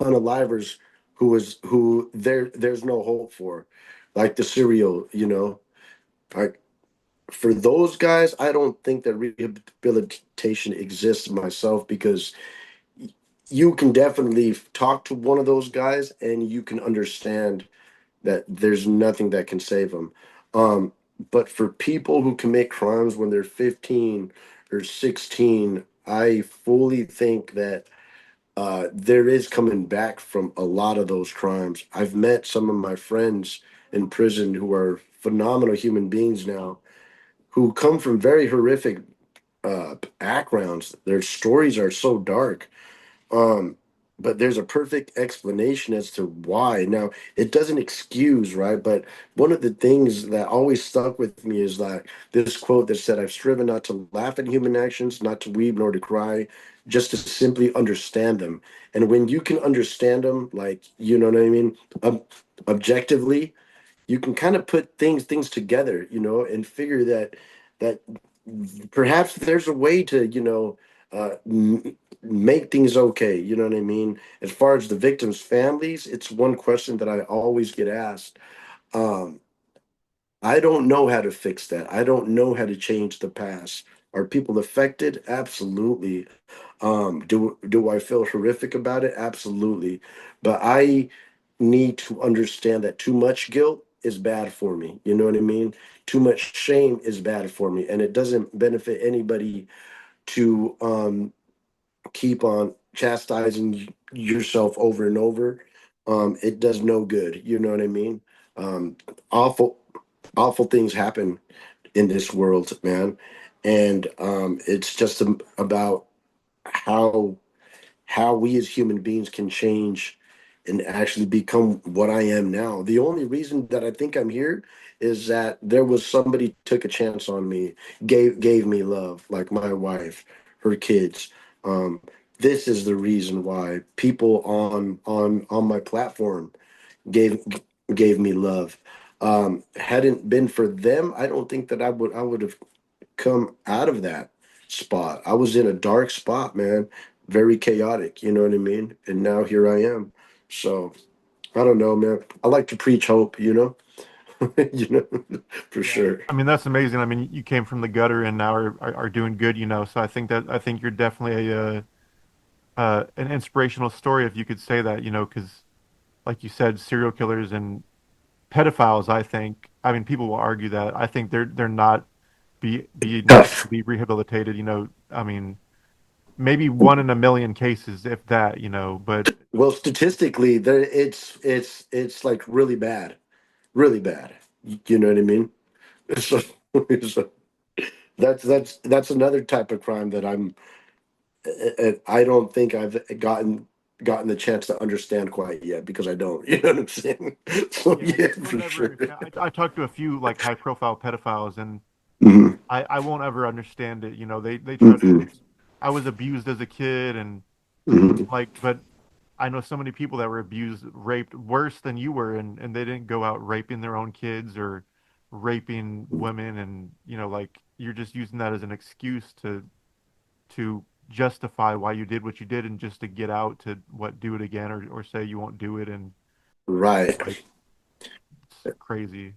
unalivers who there's no hope for, like the serial, like for those guys, I don't think that rehabilitation exists myself, because you can definitely talk to one of those guys and you can understand that there's nothing that can save them. Um, but for people who commit crimes when they're 15 or 16, I fully think that there is coming back from a lot of those crimes. I've met some of my friends in prison who are phenomenal human beings now, who come from very horrific backgrounds. Their stories are so dark, um, but there's a perfect explanation as to why. Now, it doesn't excuse, right? But one of the things that always stuck with me is that this quote that said, "I've striven not to laugh at human actions, not to weep nor to cry, just to simply understand them." And when you can understand them, like, you know what I mean, objectively, you can kind of put things together, and figure that perhaps there's a way to, make things okay. You know what I mean? As far as the victims' families, it's one question that I always get asked. Um, I don't know how to fix that. I don't know how to change the past. Are people affected? Absolutely. Do I feel horrific about it? Absolutely. But I need to understand that too much guilt is bad for me. You know what I mean? Too much shame is bad for me, and it doesn't benefit anybody to keep on chastising yourself over and over. It does no good. You know what I mean? Um, awful, awful things happen in this world, man, and it's just about how we as human beings can change and actually become what I am now. The only reason that I think I'm here is that there was somebody took a chance on me, gave me love, like my wife, her kids. Um, this is the reason why people on my platform gave gave me love. Hadn't been for them, I don't think that I would have come out of that spot. I was in a dark spot, man, very chaotic, you know what I mean? And now here I am. So I don't know, man. I like to preach hope, you know, for Yeah, sure. I mean that's amazing. I mean you came from the gutter and now are doing good, So I think you're definitely an inspirational story if you could say that, because like you said, serial killers and pedophiles, I mean people will argue that. I think they're not be needing to Tough. be rehabilitated, I mean maybe one in a million cases if that, but Well, statistically, there it's like really bad, really bad. You know what I mean? So, so that's another type of crime that I don't think I've gotten the chance to understand quite yet, because I don't. You know what I'm saying? So yeah, yeah, you'll for never sure. understand. I talked to a few like high profile pedophiles and Hmm. I won't ever understand it. They try to. Hmm. I was abused as a kid, and Hmm. but I know so many people that were abused, raped worse than you were, and they didn't go out raping their own kids or raping women, and like you're just using that as an excuse to justify why you did what you did, and just to get out to do it again, or say you won't do it. And Right. like, it's crazy.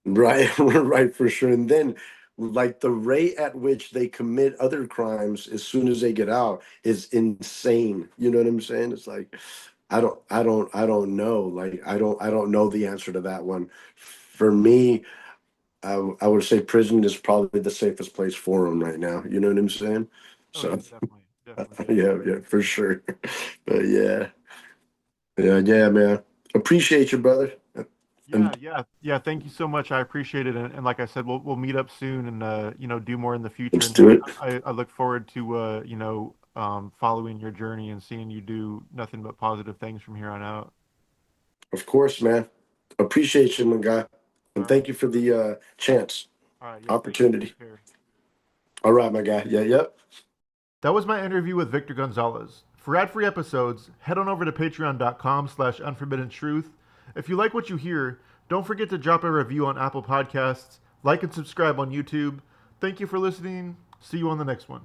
Right, right, for sure. And then, like, the rate at which they commit other crimes as soon as they get out is insane. You know what I'm saying? It's like, I don't know. Like, I don't know the answer to that one. For me, I would say prison is probably the safest place for them right now. You know what I'm saying? Oh yeah, So, definitely, definitely. yeah, yeah, for sure. But yeah, yeah, yeah, man. Appreciate you, brother. Yeah, And yeah, yeah. Thank you so much. I appreciate it. And like I said, we'll meet up soon, and do more in the future. let's And do it. I look forward to following your journey and seeing you do nothing but positive things from here on out. Of course, man. Appreciate you, my guy. All And right. thank you for the chance, All right. Yeah. Thank you. opportunity. Take care. All right, my guy. Yeah, yep. That was my interview with Victor Gonzalez. For ad-free episodes, head on over to patreon.com/unforbidden truth. If you like what you hear, don't forget to drop a review on Apple Podcasts, like and subscribe on YouTube. Thank you for listening. See you on the next one.